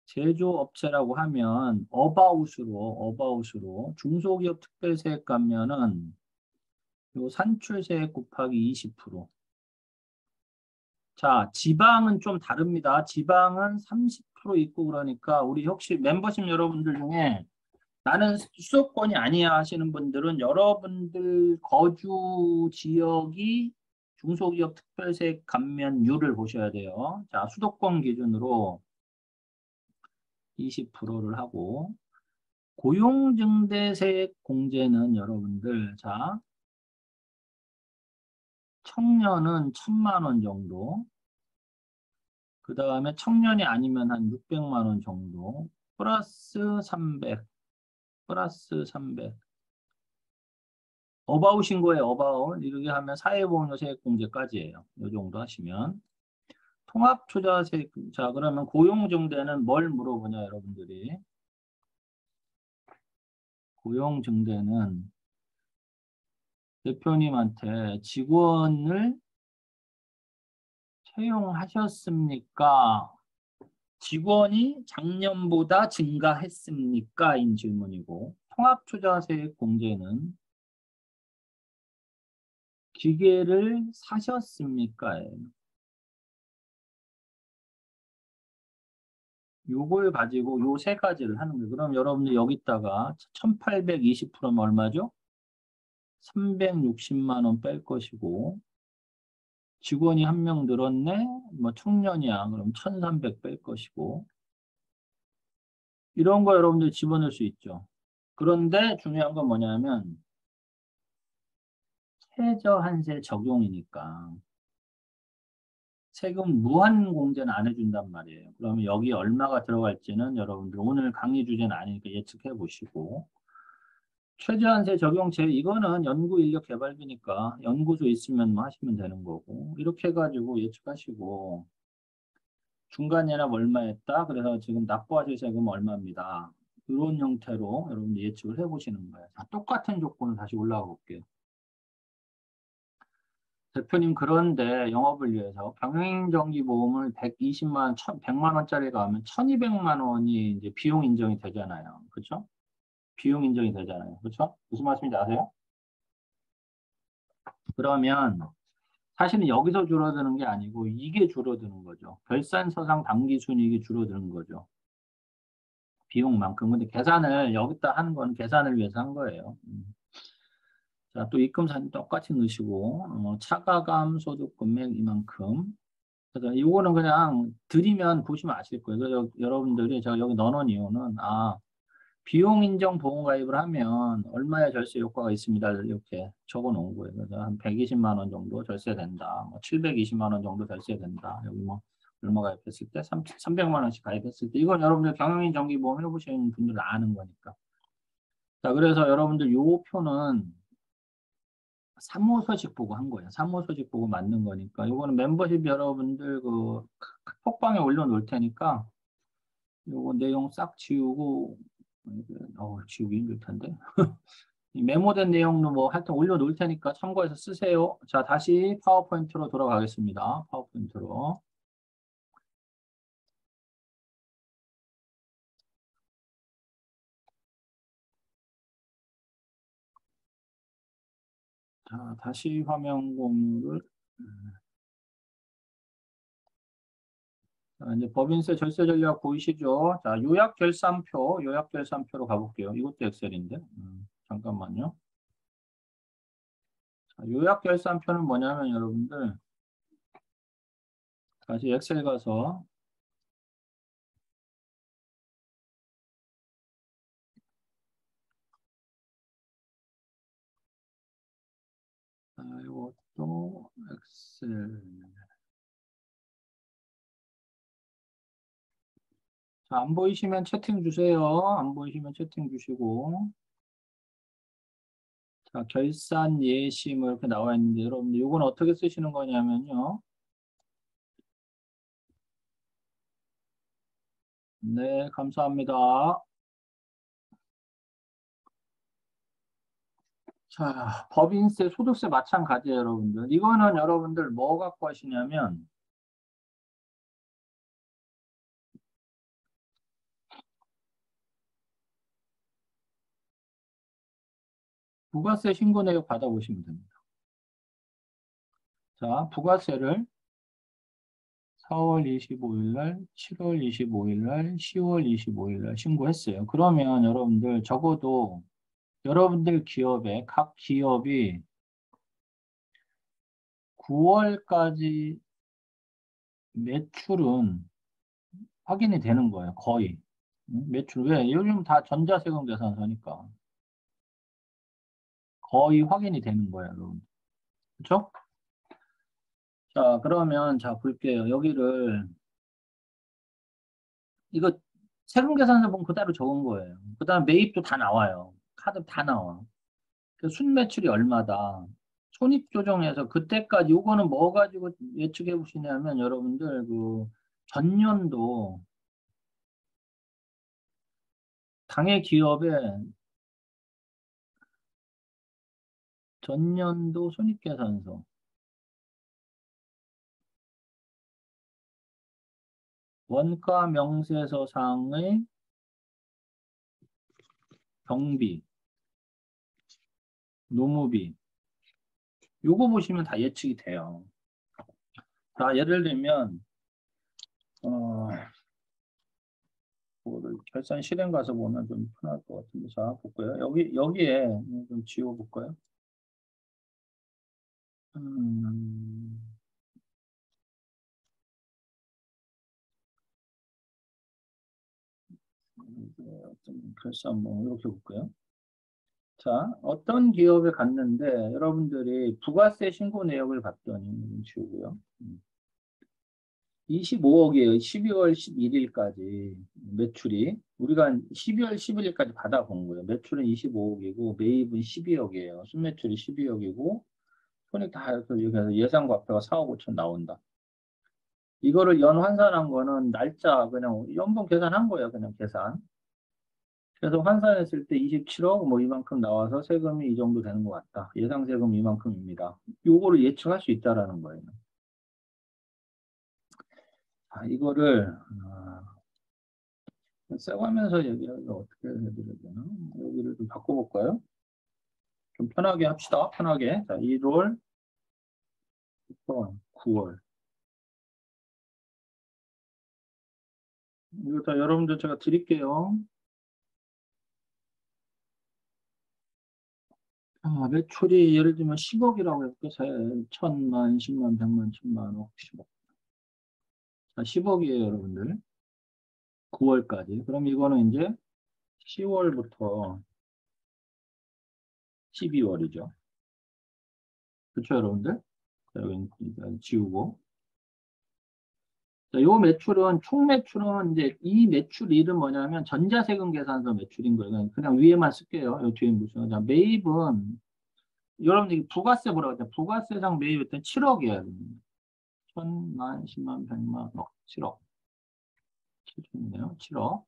제조업체라고 하면 어바웃으로 중소기업 특별세액 감면은 요 산출세액 곱하기 20%. 자, 지방은 좀 다릅니다. 지방은 30% 있고 그러니까 우리 혹시 멤버십 여러분들 중에 나는 수도권이 아니야 하시는 분들은 여러분들 거주 지역이 중소기업 특별세액 감면율을 보셔야 돼요. 자, 수도권 기준으로 20%를 하고 고용증대세액 공제는 여러분들 자 청년은 1,000만 원 정도 그 다음에 청년이 아니면 한 600만 원 정도 플러스 300 어바웃인 거예요. 어바웃 이렇게 하면 사회보험료 세액공제까지예요. 이 정도 하시면 통합투자세, 자, 그러면 고용증대는 뭘 물어보냐, 여러분들이. 고용증대는 대표님한테 직원을 채용하셨습니까? 직원이 작년보다 증가했습니까? 인 질문이고, 통합투자세액 공제는 기계를 사셨습니까? 요걸 가지고 요 세 가지를 하는 거예요. 그럼 여러분들 여기다가 1820%면 얼마죠? 360만 원 뺄 것이고, 직원이 한 명 늘었네? 뭐 청년이야. 그럼 1300 뺄 것이고, 이런 거 여러분들 집어넣을 수 있죠. 그런데 중요한 건 뭐냐면, 최저한세 적용이니까, 세금 무한 공제는 안 해준단 말이에요. 그러면 여기 얼마가 들어갈지는 여러분들 오늘 강의 주제는 아니니까 예측해 보시고, 최저한세 적용제 이거는 연구 인력 개발비니까 연구소 있으면 뭐 하시면 되는 거고 이렇게 해가지고 예측하시고 중간예납 얼마 했다 그래서 지금 납부하실 세금 얼마입니다 이런 형태로 여러분들 예측을 해보시는 거예요. 자, 똑같은 조건을 다시 올라가 볼게요. 대표님 그런데 영업을 위해서 경영인정기보험을 120만 100만 원짜리가 하면 1200만 원이 이제 비용 인정이 되잖아요. 그렇죠? 비용 인정이 되잖아요. 그렇죠? 무슨 말씀인지 아세요? 그러면 사실은 여기서 줄어드는 게 아니고 이게 줄어드는 거죠. 결산서상 당기순이익이 줄어드는 거죠. 비용만큼. 근데 계산을 여기다 하는 건 계산을 위해서 한 거예요. 자, 또 입금사진 똑같이 넣으시고 차가감 소득 금액 이만큼. 그래서 이거는 그냥 드리면 보시면 아실 거예요. 그래서 여러분들이 제가 여기 넣어놓은 이유는 비용 인정 보험 가입을 하면 얼마의 절세 효과가 있습니다. 이렇게 적어 놓은 거예요. 그래서 한 120만 원 정도 절세된다. 뭐 720만 원 정도 절세된다. 여기 뭐 얼마 가입했을 때 300만 원씩 가입했을 때 이건 여러분들 경영인 정기보험 해보시는 분들은 아는 거니까. 자, 그래서 여러분들 요 표는 사무소식 보고 한 거예요. 사무소식 보고 만든 거니까. 요거는 멤버십 여러분들 그 톡방에 올려놓을 테니까 요거 내용 싹 지우고 지우기 힘들 텐데. 이 메모된 내용도 뭐 하여튼 올려놓을 테니까 참고해서 쓰세요. 자, 다시 파워포인트로 돌아가겠습니다. 파워포인트로. 자, 다시 화면 공유를. 자, 이제 법인세 절세 전략 보이시죠? 자, 요약결산표로 가볼게요. 이것도 엑셀인데. 잠깐만요. 자, 요약결산표는 뭐냐면 여러분들 다시 엑셀 가서 이것도 엑셀. 자, 안 보이시면 채팅 주세요. 안 보이시면 채팅 주시고. 자, 결산 예시 뭐 이렇게 나와 있는데 여러분들 이건 어떻게 쓰시는 거냐면요. 네, 감사합니다. 자, 법인세, 소득세 마찬가지예요, 여러분들. 이거는 여러분들 뭐 갖고 하시냐면 부가세 신고 내역 받아보시면 됩니다. 자, 부가세를 4월 25일 날, 7월 25일 날, 10월 25일 날 신고했어요. 그러면 여러분들 적어도 여러분들 기업에 각 기업이 9월까지 매출은 확인이 되는 거예요. 거의. 매출. 왜? 요즘 다 전자세금 계산서니까. 거의 확인이 되는 거예요, 여러분. 그렇죠? 자, 그러면 자 볼게요. 여기를 이거 세금 계산서 보면 그대로 적은 거예요. 그다음 매입도 다 나와요. 카드 다 나와. 그 순매출이 얼마다. 손익 조정해서 그때까지 요거는 뭐 가지고 예측해 보시냐면 여러분들 그 전년도 당해 기업의 전년도 손익계산서 원가 명세서상의 경비, 노무비 요거 보시면 다 예측이 돼요. 자, 예를 들면 그거를 결산 실행 가서 보면 좀 편할 것 같은데 자 볼까요? 여기에 좀 지워볼까요? 음, 어떤 결산 뭐 이렇게 볼까요? 자, 어떤 기업에 갔는데 여러분들이 부가세 신고 내역을 봤더니 좀 지우고요. 25억이에요. 12월 11일까지 매출이 우리가 12월 11일까지 받아본 거예요. 매출은 25억이고 매입은 12억이에요. 순매출이 12억이고 손익 다 해서 여기서 예상과표가 4억 5천 나온다. 이거를 연 환산한 거는 날짜 그냥 연봉 계산한 거예요. 그냥 계산. 그래서 환산했을 때 27억 뭐 이만큼 나와서 세금이 이 정도 되는 것 같다. 예상 세금 이만큼입니다. 요거를 예측할 수 있다라는 거예요. 이거를 써가면서 얘기하기가 어떻게 해드려야 되나? 여기를 좀 바꿔볼까요? 좀 편하게 합시다. 편하게. 자, 1월, 9월. 이거 다 여러분들 제가 드릴게요. 매출이 예를 들면 10억이라고 해볼게요. 천만, 10만, 100만, 1000만, 10억. 자, 10억이에요, 여러분들. 9월까지. 그럼 이거는 이제 10월부터 12월이죠. 그렇죠, 여러분들? 자, 여기 일단 지우고. 자, 요 매출은, 총 매출은 이제 이 매출 일은 뭐냐면 전자세금 계산서 매출인 거예요. 그냥 위에만 쓸게요. 요 뒤에 무슨. 자, 매입은, 여러분들 부가세 뭐라고 하죠? 부가세상 매입했던 7억이에요. 천만, 10만, 100만, 7억. 7천이네요. 7억.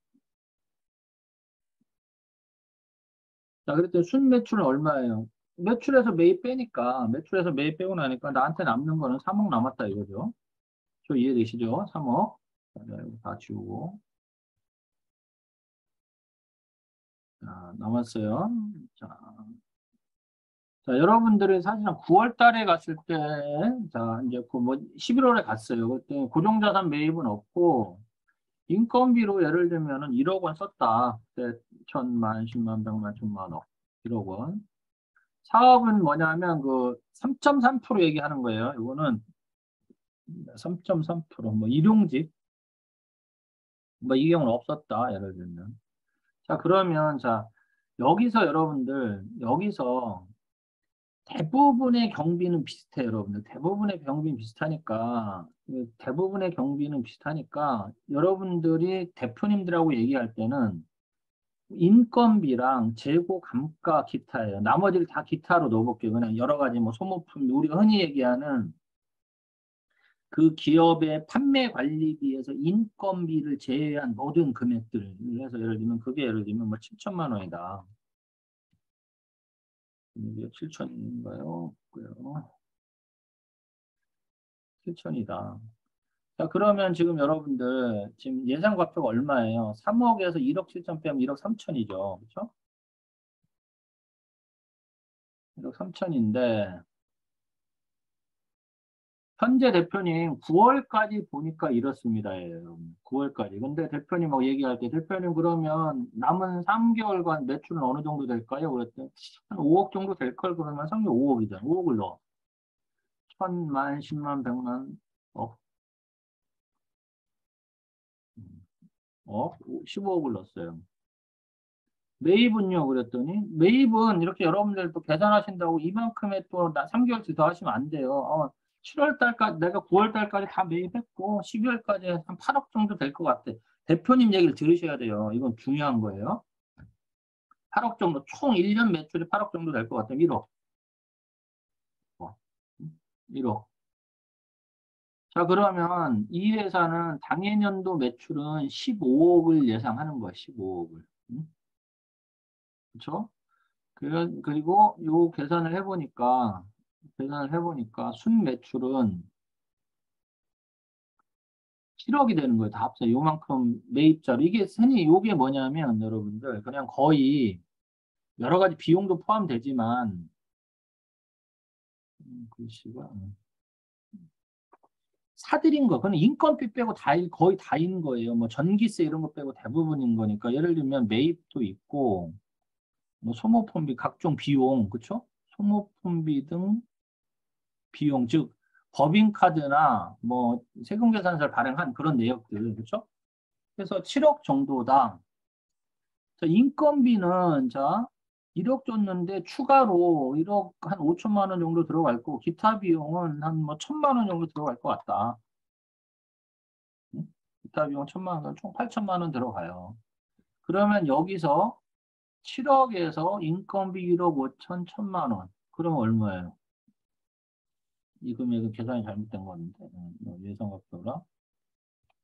자, 그랬더니 순매출은 얼마예요? 매출에서 매입 빼니까, 매출에서 매입 빼고 나니까 나한테 남는 거는 3억 남았다 이거죠. 저 이해되시죠? 3억. 자, 이거 다 지우고. 자, 남았어요. 자, 여러분들이 사실은 9월 달에 갔을 때, 자, 이제 그 뭐 11월에 갔어요. 그때 고정자산 매입은 없고, 인건비로 예를 들면은 1억 원 썼다. 그때 천만, 10만, 100만, 1000만 원. 1억 원. 사업은 뭐냐면 그 3.3% 얘기하는 거예요. 이거는 3.3%, 뭐 일용직, 뭐 이 경우는 없었다. 예를 들면. 자, 그러면 자, 여기서 여러분들, 여기서 대부분의 경비는 비슷해요, 여러분들. 대부분의 경비는 비슷하니까, 대부분의 경비는 비슷하니까, 여러분들이 대표님들하고 얘기할 때는 인건비랑 재고, 감가, 기타예요. 나머지를 다 기타로 넣어볼게요. 그냥 여러 가지 뭐 소모품, 우리가 흔히 얘기하는 그 기업의 판매 관리비에서 인건비를 제외한 모든 금액들. 그래서 예를 들면, 그게 예를 들면 뭐 7천만 원이다. 이게 7천인가요? 7천이다. 자, 그러면 지금 여러분들, 지금 예상 과표가 얼마예요? 3억에서 1억 7천 빼면 1억 3천이죠. 그렇죠? 1억 3천인데, 현재 대표님 9월까지 보니까 이렇습니다. 여러분. 9월까지. 근데 대표님 뭐 얘기할 때, 대표님 그러면 남은 3개월간 매출은 어느 정도 될까요? 그랬더니 한 5억 정도 될 걸 그러면 3개월 5억이잖아. 5억을 넣어. 천만, 10만, 100만, 억, 억, 15억을 넣었어요. 매입은요, 그랬더니, 매입은 이렇게 여러분들도 계산하신다고 이만큼의 또 3개월치 더 하시면 안 돼요. 7월 달까지, 내가 9월 달까지 다 매입했고, 12월까지 한 8억 정도 될 것 같아. 대표님 얘기를 들으셔야 돼요. 이건 중요한 거예요. 8억 정도, 총 1년 매출이 8억 정도 될 것 같아요. 1억. 1억. 자, 그러면 이 회사는 당해년도 매출은 15억을 예상하는 거야, 15억을. 응? 그쵸? 그리고 요 계산을 해보니까 순매출은 7억이 되는 거예요. 다 합쳐 요만큼 매입자로. 이게 흔히 요게 뭐냐면 여러분들 그냥 거의 여러 가지 비용도 포함되지만 글씨가 사들인 거. 그건 인건비 빼고 거의 다인 거예요. 뭐 전기세 이런 거 빼고 대부분인 거니까. 예를 들면 매입도 있고 뭐 소모품비 각종 비용, 그쵸? 소모품비 등 비용, 즉 법인카드나 뭐 세금계산서를 발행한 그런 내역들, 그쵸? 그래서 7억 정도다. 자, 인건비는 자 1억 줬는데 추가로 1억 한 5천만 원 정도 들어갈 거고 기타 비용은 한 뭐 1천만 원 정도 들어갈 것 같다. 응? 기타 비용 1천만 원, 총 8천만 원 들어가요. 그러면 여기서 7억에서 인건비 1억 5천 1천만 원. 그럼 얼마예요? 이 금액은 계산이 잘못된 건데 예상각표라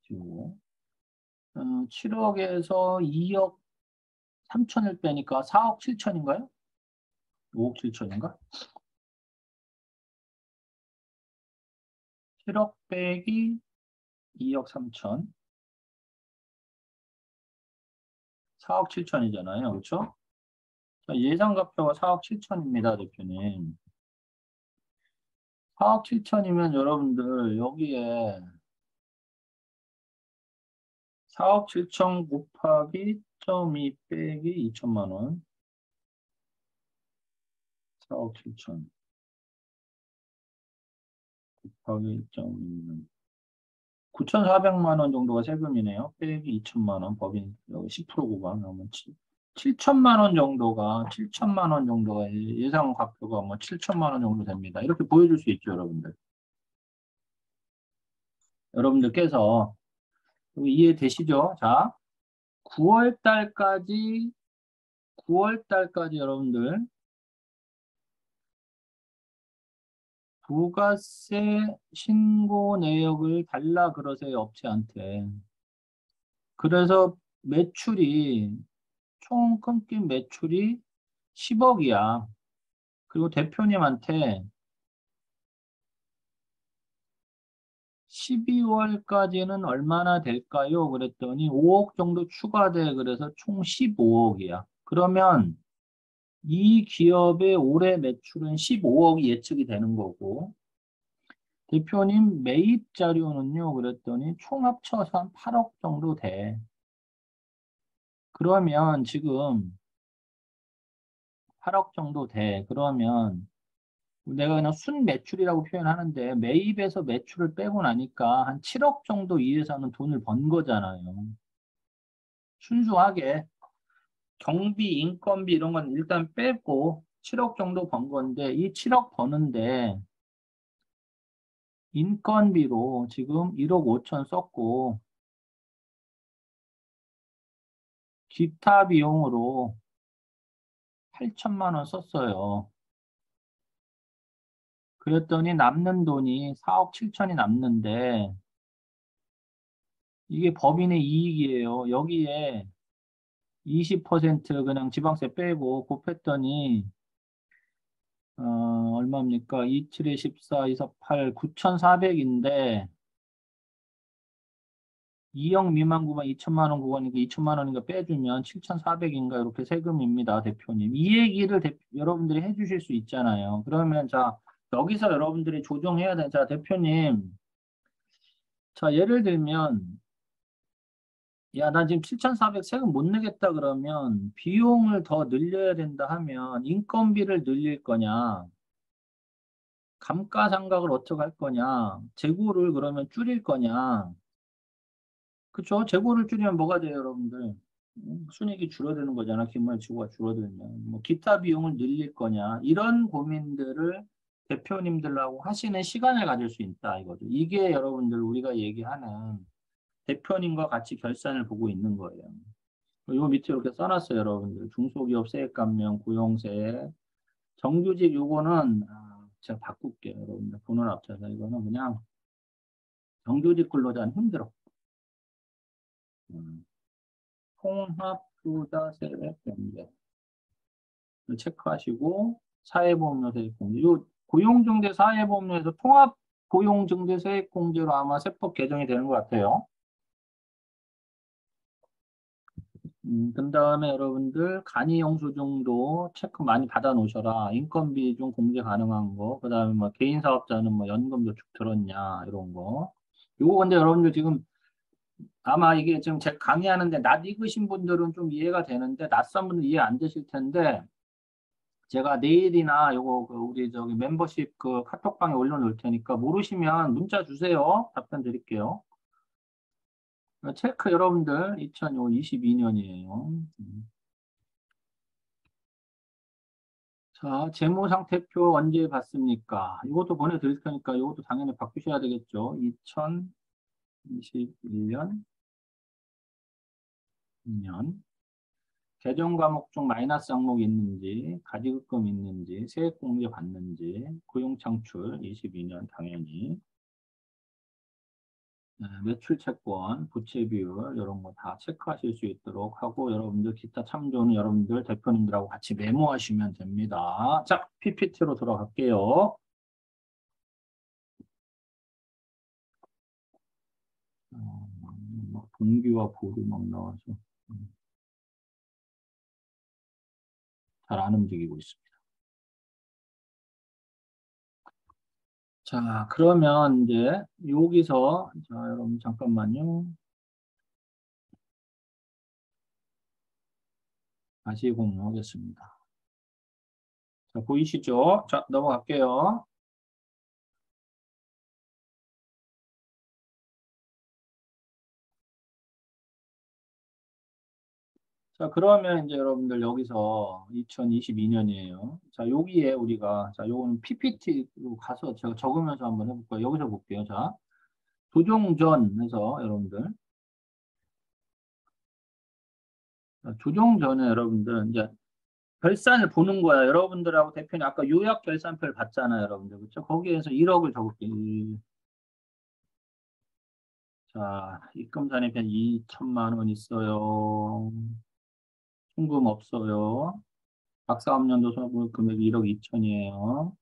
지우고 7억에서 2억 3천을 빼니까 4억 7천인가요? 5억 7천인가? 7억 빼기 2억 3천 4억 7천이잖아요. 그렇죠? 자, 예상가표가 4억 7천입니다, 대표님. 4억 7천이면 여러분들 여기에 4억 7천 곱하기 0.2 빼기 2천만 원 4억 7천 곱하기 1.2는 9,400만 원 정도가 세금이네요. 빼기 2천만 원 법인 여기 10% 구간하면 7천만 원 정도가 7천만 원 정도가 예상 과표가 뭐 7천만 원 정도 됩니다. 이렇게 보여줄 수 있죠, 여러분들. 여러분들께서 이해되시죠? 자, 9월 달까지 9월 달까지 여러분들 부가세 신고 내역을 달라 그러세요, 업체한테. 그래서 매출이 총 끊긴 매출이 10억이야. 그리고 대표님한테 12월까지는 얼마나 될까요? 그랬더니 5억 정도 추가돼. 그래서 총 15억이야. 그러면 이 기업의 올해 매출은 15억이 예측이 되는 거고 대표님 매입 자료는요. 그랬더니 총 합쳐서 한 8억 정도 돼. 그러면 지금 8억 정도 돼. 그러면 내가 그냥 순 매출이라고 표현하는데 매입에서 매출을 빼고 나니까 한 7억 정도 이 회사는 돈을 번 거잖아요. 순수하게 경비, 인건비 이런 건 일단 빼고 7억 정도 번 건데 이 7억 버는데 인건비로 지금 1억 5천 썼고 기타 비용으로 8천만 원 썼어요. 그랬더니 남는 돈이 4억 7천이 남는데 이게 법인의 이익이에요. 여기에 20% 그냥 지방세 빼고 곱했더니 얼마입니까? 27에 14, 248, 9,400인데 2억 미만 구간 2천만 원 구간이니까 2천만 원인가 빼주면 7,400인가 이렇게 세금입니다, 대표님. 이 얘기를 여러분들이 해주실 수 있잖아요. 그러면 자 여기서 여러분들이 조정해야 돼. 자 대표님, 자 예를 들면 야, 나 지금 7,400 세금 못 내겠다 그러면 비용을 더 늘려야 된다 하면 인건비를 늘릴 거냐, 감가상각을 어떻게 할 거냐, 재고를 그러면 줄일 거냐. 그쵸? 재고를 줄이면 뭐가 돼요, 여러분들? 순이익이 줄어드는 거잖아. 기말 재고가 줄어들면. 뭐 기타 비용을 늘릴 거냐. 이런 고민들을 대표님들하고 하시는 시간을 가질 수 있다 이거죠. 이게 여러분들 우리가 얘기하는 대표님과 같이 결산을 보고 있는 거예요. 요 밑에 이렇게 써놨어요, 여러분들. 중소기업 세액 감면, 고용세, 정규직 요거는 제가 바꿀게요, 여러분들. 질문 앞서서 이거는 그냥 정규직 근로자는 힘들어. 통합투자세액공제 체크하시고 사회보험료세액공제. 요 고용중개 사회보험료에서 통합 고용중개세액공제로 아마 세법 개정이 되는 것 같아요. 그 다음에 여러분들 간이영수증도 체크 많이 받아 놓으셔라. 인건비 좀 공제 가능한 거. 그 다음에 뭐 개인 사업자는 뭐 연금도 쭉 들었냐 이런 거. 요거 근데 여러분들 지금 아마 이게 지금 제가 강의하는데 낯익으신 분들은 좀 이해가 되는데 낯선 분들 이해 안 되실 텐데 제가 내일이나 요거 그 우리 저기 멤버십 그 카톡방에 올려놓을 테니까 모르시면 문자 주세요. 답변 드릴게요. 체크 여러분들 2022년이에요. 자, 재무상태표 언제 받습니까? 이것도 보내드릴 테니까 이것도 당연히 바꾸셔야 되겠죠. 2021년 2년 개정 과목 중 마이너스 항목이 있는지, 가지급금 있는지, 세액공제 받는지, 고용창출 22년 당연히 네, 매출 채권, 부채 비율 이런 거 다 체크하실 수 있도록 하고 여러분들 기타 참조는 여러분들 대표님들하고 같이 메모하시면 됩니다. 자, PPT로 들어갈게요. 막 분기와 보류 막 나와서 잘 안 움직이고 있습니다. 자, 그러면 이제 여기서 자, 여러분 잠깐만요. 다시 공유하겠습니다. 자, 보이시죠? 자, 넘어갈게요. 자, 그러면 이제 여러분들 여기서 2022년이에요. 자, 여기에 우리가, 자, 요거는 PPT로 가서 제가 적으면서 한번 해볼까요? 여기서 볼게요. 자, 조정 전 해서 여러분들. 자, 조정 전에 여러분들 이제 결산을 보는 거야. 여러분들하고 대표님 아까 요약 결산표를 봤잖아요. 여러분들. 그렇죠? 거기에서 1억을 적을게요. 자, 입금산입편 2천만 원 있어요. 송금 없어요. 박사학년도 소득 금액 1억 2천이에요.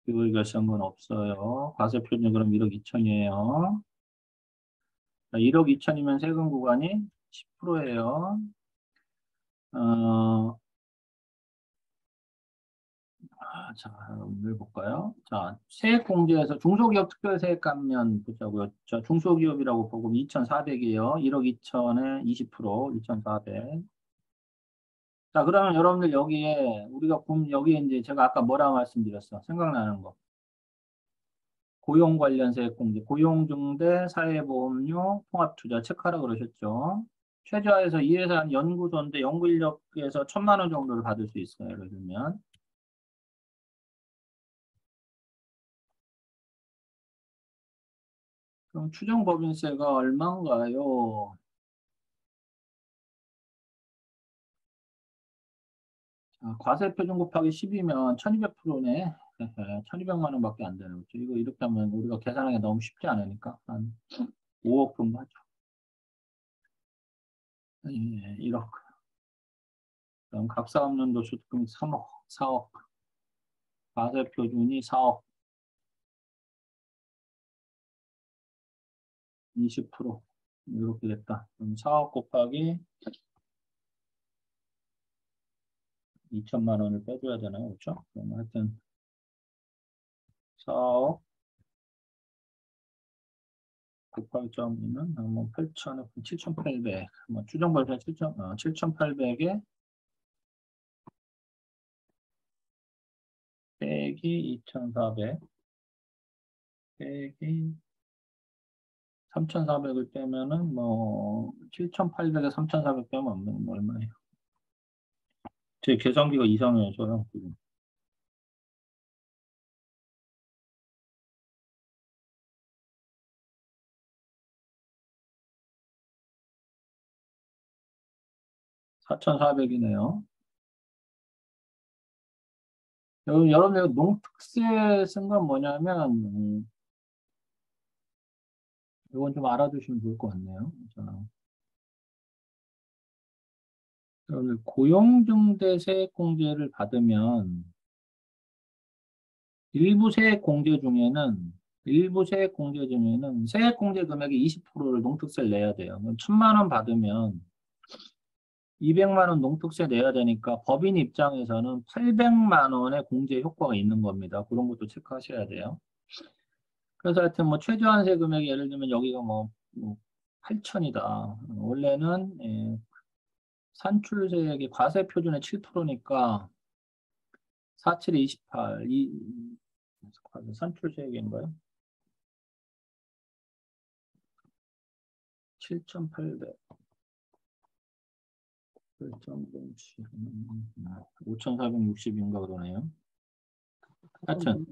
비월 결산건 없어요. 과세표준 그럼 1억 2천이에요. 1억 2천이면 세금 구간이 10%예요. 자, 여러분들 볼까요? 자, 세액공제에서 중소기업 특별세액 감면 보자고요. 자, 중소기업이라고 보고 2,400이에요. 1억 2천에 20%, 2,400. 자, 그러면 여러분들 여기에 우리가 보면 여기에 이제 제가 아까 뭐라고 말씀드렸어? 생각나는 거. 고용 관련 세액공제, 고용중대, 사회보험료, 통합투자 체크하라 그러셨죠? 최저에서 이 회사는 연구소인데 연구인력에서 1,000만 원 정도를 받을 수 있어요. 예를 들면. 그럼 추정법인세가 얼마인가요? 자, 과세표준 곱하기 10이면 1200%네. 1200만 원밖에 안 되는 거죠. 이거 이렇게 하면 우리가 계산하기 너무 쉽지 않으니까 한 5억 정도 하죠. 예, 1억. 그럼 각사업년도 소득금 3억, 4억. 과세표준이 4억, 20%. 이렇게 됐다. 그럼 4억 곱하기 2천만 원을 빼줘야 되나요? 그렇죠? 그럼 하여튼 4억 곱하기 점이면 뭐 8천, 7,800. 뭐 추정벌세 7,800에 빼기 2,400 빼기 3,400을 빼면은 뭐 7,800에 3,400 빼면 뭐 얼마예요? 제 계산기가 이상해요, 저요. 지금. 4,400이네요. 여러분들 농특세 쓴 건 뭐냐면, 이건 좀 알아두시면 좋을 것 같네요. 자, 여러분들 고용중대 세액공제를 받으면 일부 세액공제 중에는 세액공제 금액의 20%를 농특세를 내야 돼요. 1,000만 원 받으면 200만 원 농특세 내야 되니까 법인 입장에서는 800만 원의 공제 효과가 있는 겁니다. 그런 것도 체크하셔야 돼요. 그래서 하여튼 뭐 최저한세 금액이 예를 들면 여기가 뭐 8천이다. 원래는 산출세액이 과세 표준의 7%니까 47에 28, 산출세액인가요? 7,800, 8.07, 5,460인가 그러네요. 하여튼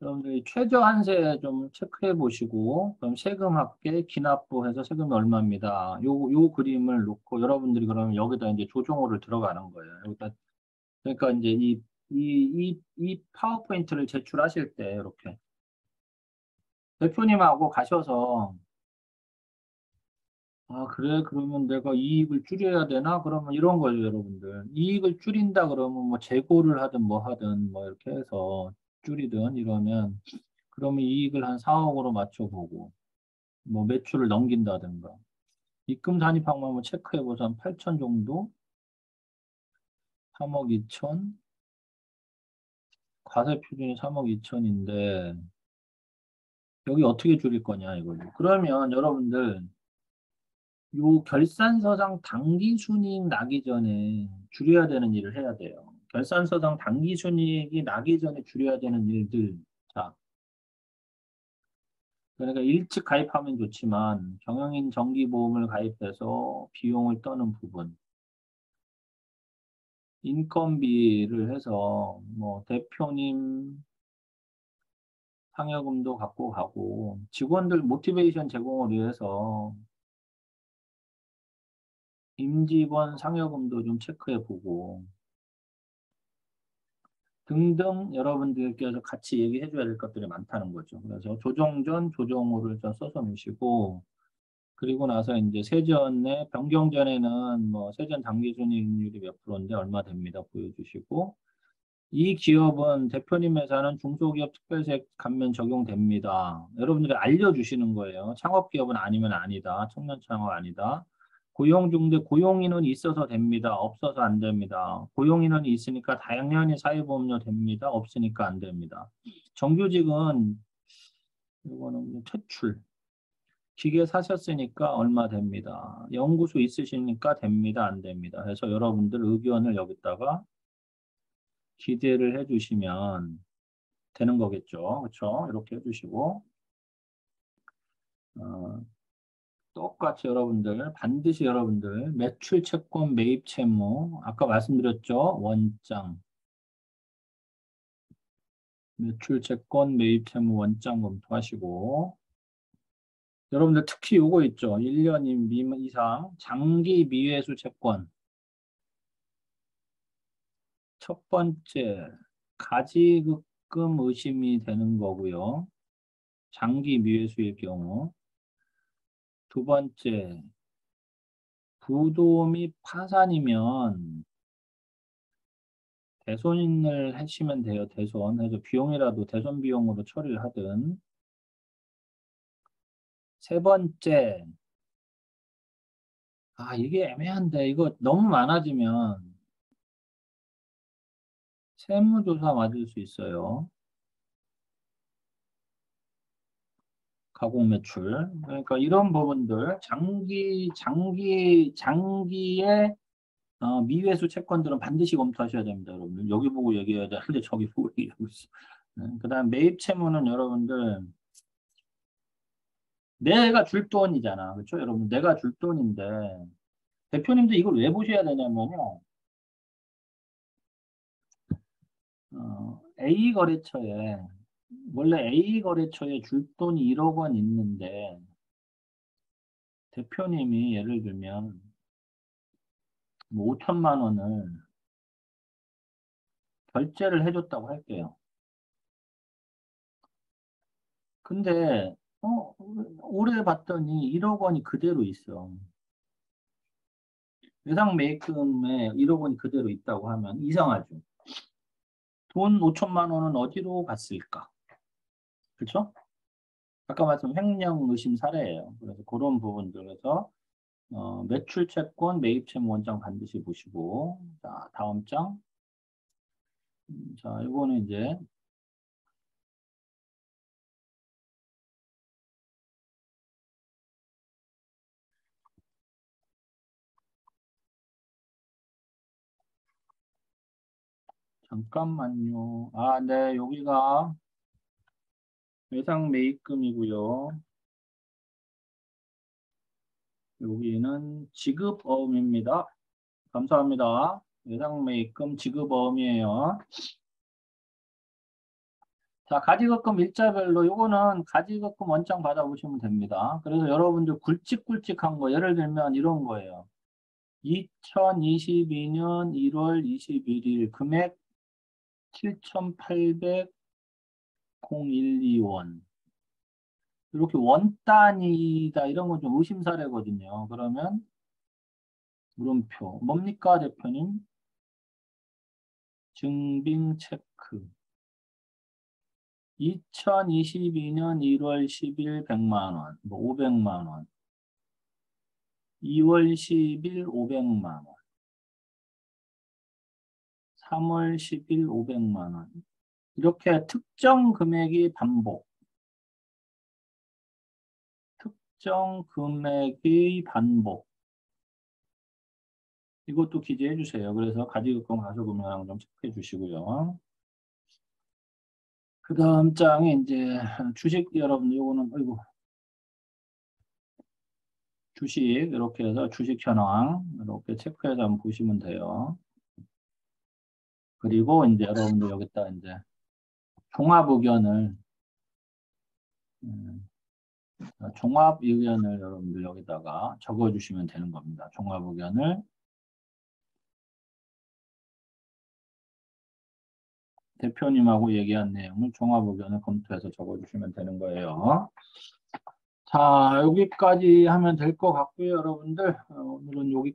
여러분들이 최저 한세 좀 체크해 보시고 그럼 세금 합계 기납부 해서 세금이 얼마입니다. 요 그림을 놓고 여러분들이 그러면 여기다 이제 조정호를 들어가는 거예요. 여기다 그러니까 이제 이 파워포인트를 제출하실 때 이렇게 대표님하고 가셔서 아, 그래? 그러면 내가 이익을 줄여야 되나? 그러면 이런 거죠, 여러분들. 이익을 줄인다 그러면 뭐 재고를 하든 뭐 하든 뭐 이렇게 해서 줄이든 이러면 그러면 이익을 한 4억으로 맞춰보고 뭐 매출을 넘긴다든가 입금 단위 방법을 체크해보자 한 8천 정도? 3억 2천? 과세 표준이 3억 2천인데 여기 어떻게 줄일 거냐 이거죠. 그러면 여러분들 요 결산서상 당기순이익 나기 전에 줄여야 되는 일을 해야 돼요. 결산서상 당기순이익이 나기 전에 줄여야 되는 일들. 자, 그러니까 일찍 가입하면 좋지만 경영인 정기보험을 가입해서 비용을 떠는 부분. 인건비를 해서 뭐 대표님 상여금도 갖고 가고 직원들 모티베이션 제공을 위해서 임직원 상여금도 좀 체크해 보고 등등 여러분들께서 같이 얘기해 줘야 될 것들이 많다는 거죠. 그래서 조정 전 조정호를 좀 써서 놓으시고 그리고 나서 이제 세전에 변경 전에는 뭐 세전 당기순이익률이 몇 프로인데 얼마 됩니다. 보여주시고 이 기업은 대표님 회사는 중소기업 특별세액 감면 적용됩니다. 여러분들이 알려주시는 거예요. 창업기업은 아니면 아니다. 청년창업 아니다. 고용중대 고용인원이 있어서 됩니다. 없어서 안 됩니다. 고용인원이 있으니까 당연히 사회보험료 됩니다. 없으니까 안 됩니다. 정규직은 이거는 퇴출. 기계 사셨으니까 얼마 됩니다. 연구소 있으시니까 됩니다. 안 됩니다. 해서 여러분들 의견을 여기다가 기재를 해주시면 되는 거겠죠. 그렇죠? 이렇게 해주시고 어, 똑같이 여러분들 반드시 여러분들 매출 채권 매입 채무 아까 말씀드렸죠. 원장 매출 채권 매입 채무 원장 검토하시고 여러분들 특히 요거 있죠. 1년 이상 장기 미회수 채권 첫 번째 가지급금 의심이 되는 거고요. 장기 미회수의 경우 두 번째 부도 및 파산이면 대손을 하시면 돼요. 대손 해서 비용이라도 대손 비용으로 처리를 하든 세 번째 이게 애매한데 이거 너무 많아지면 세무조사 맞을 수 있어요. 가공 매출 그러니까 이런 부분들 장기의 미회수 채권들은 반드시 검토하셔야 됩니다, 여러분들. 여기 보고 얘기해야 되는데 저기 보고 얘기하고 있어. 그다음 매입 채무는 여러분들 내가 줄 돈이잖아, 그렇죠, 여러분? 내가 줄 돈인데 대표님도 이걸 왜 보셔야 되냐면요. A 거래처에 원래 A 거래처에 줄 돈이 1억 원 있는데 대표님이 예를 들면 뭐 5천만 원을 결제를 해줬다고 할게요. 근데 올해 봤더니 1억 원이 그대로 있어. 예상 매입금에 1억 원이 그대로 있다고 하면 이상하죠. 돈 5천만 원은 어디로 갔을까? 그렇죠? 아까 말씀 횡령 의심 사례예요. 그래서 그런 부분들에서 매출 채권, 매입 채무 원장 반드시 보시고, 자, 다음 장. 자, 이거는 이제 잠깐만요. 아, 네, 여기가 예상 매입금이고요. 여기는 지급어음입니다. 감사합니다. 예상 매입금 지급어음이에요. 자, 가지급금 일자별로 요거는 가지급금 원장 받아보시면 됩니다. 그래서 여러분들 굵직굵직한 거 예를 들면 이런 거예요. 2022년 1월 21일 금액 7,800,012원. 이렇게 원 단위다 이런 건 좀 의심 사례거든요. 그러면 물음표 뭡니까 대표님? 증빙 체크. 2022년 1월 10일 100만 원, 뭐 500만 원. 2월 10일 500만 원. 3월 10일 500만 원. 이렇게 특정 금액이 반복. 특정 금액의 반복. 이것도 기재해 주세요. 그래서 가지급금 가소금융랑 좀 체크해 주시고요. 그 다음 장에 이제 주식 여러분 요거는 아이고 주식 이렇게 해서 주식 현황 이렇게 체크해서 한번 보시면 돼요. 그리고 이제 여러분들 여기다 이제 종합 의견을 종합 의견을 여러분들 여기다가 적어주시면 되는 겁니다. 종합 의견을 대표님하고 얘기한 내용을 종합 의견을 검토해서 적어주시면 되는 거예요. 자, 여기까지 하면 될 것 같고요, 여러분들. 오늘은 여기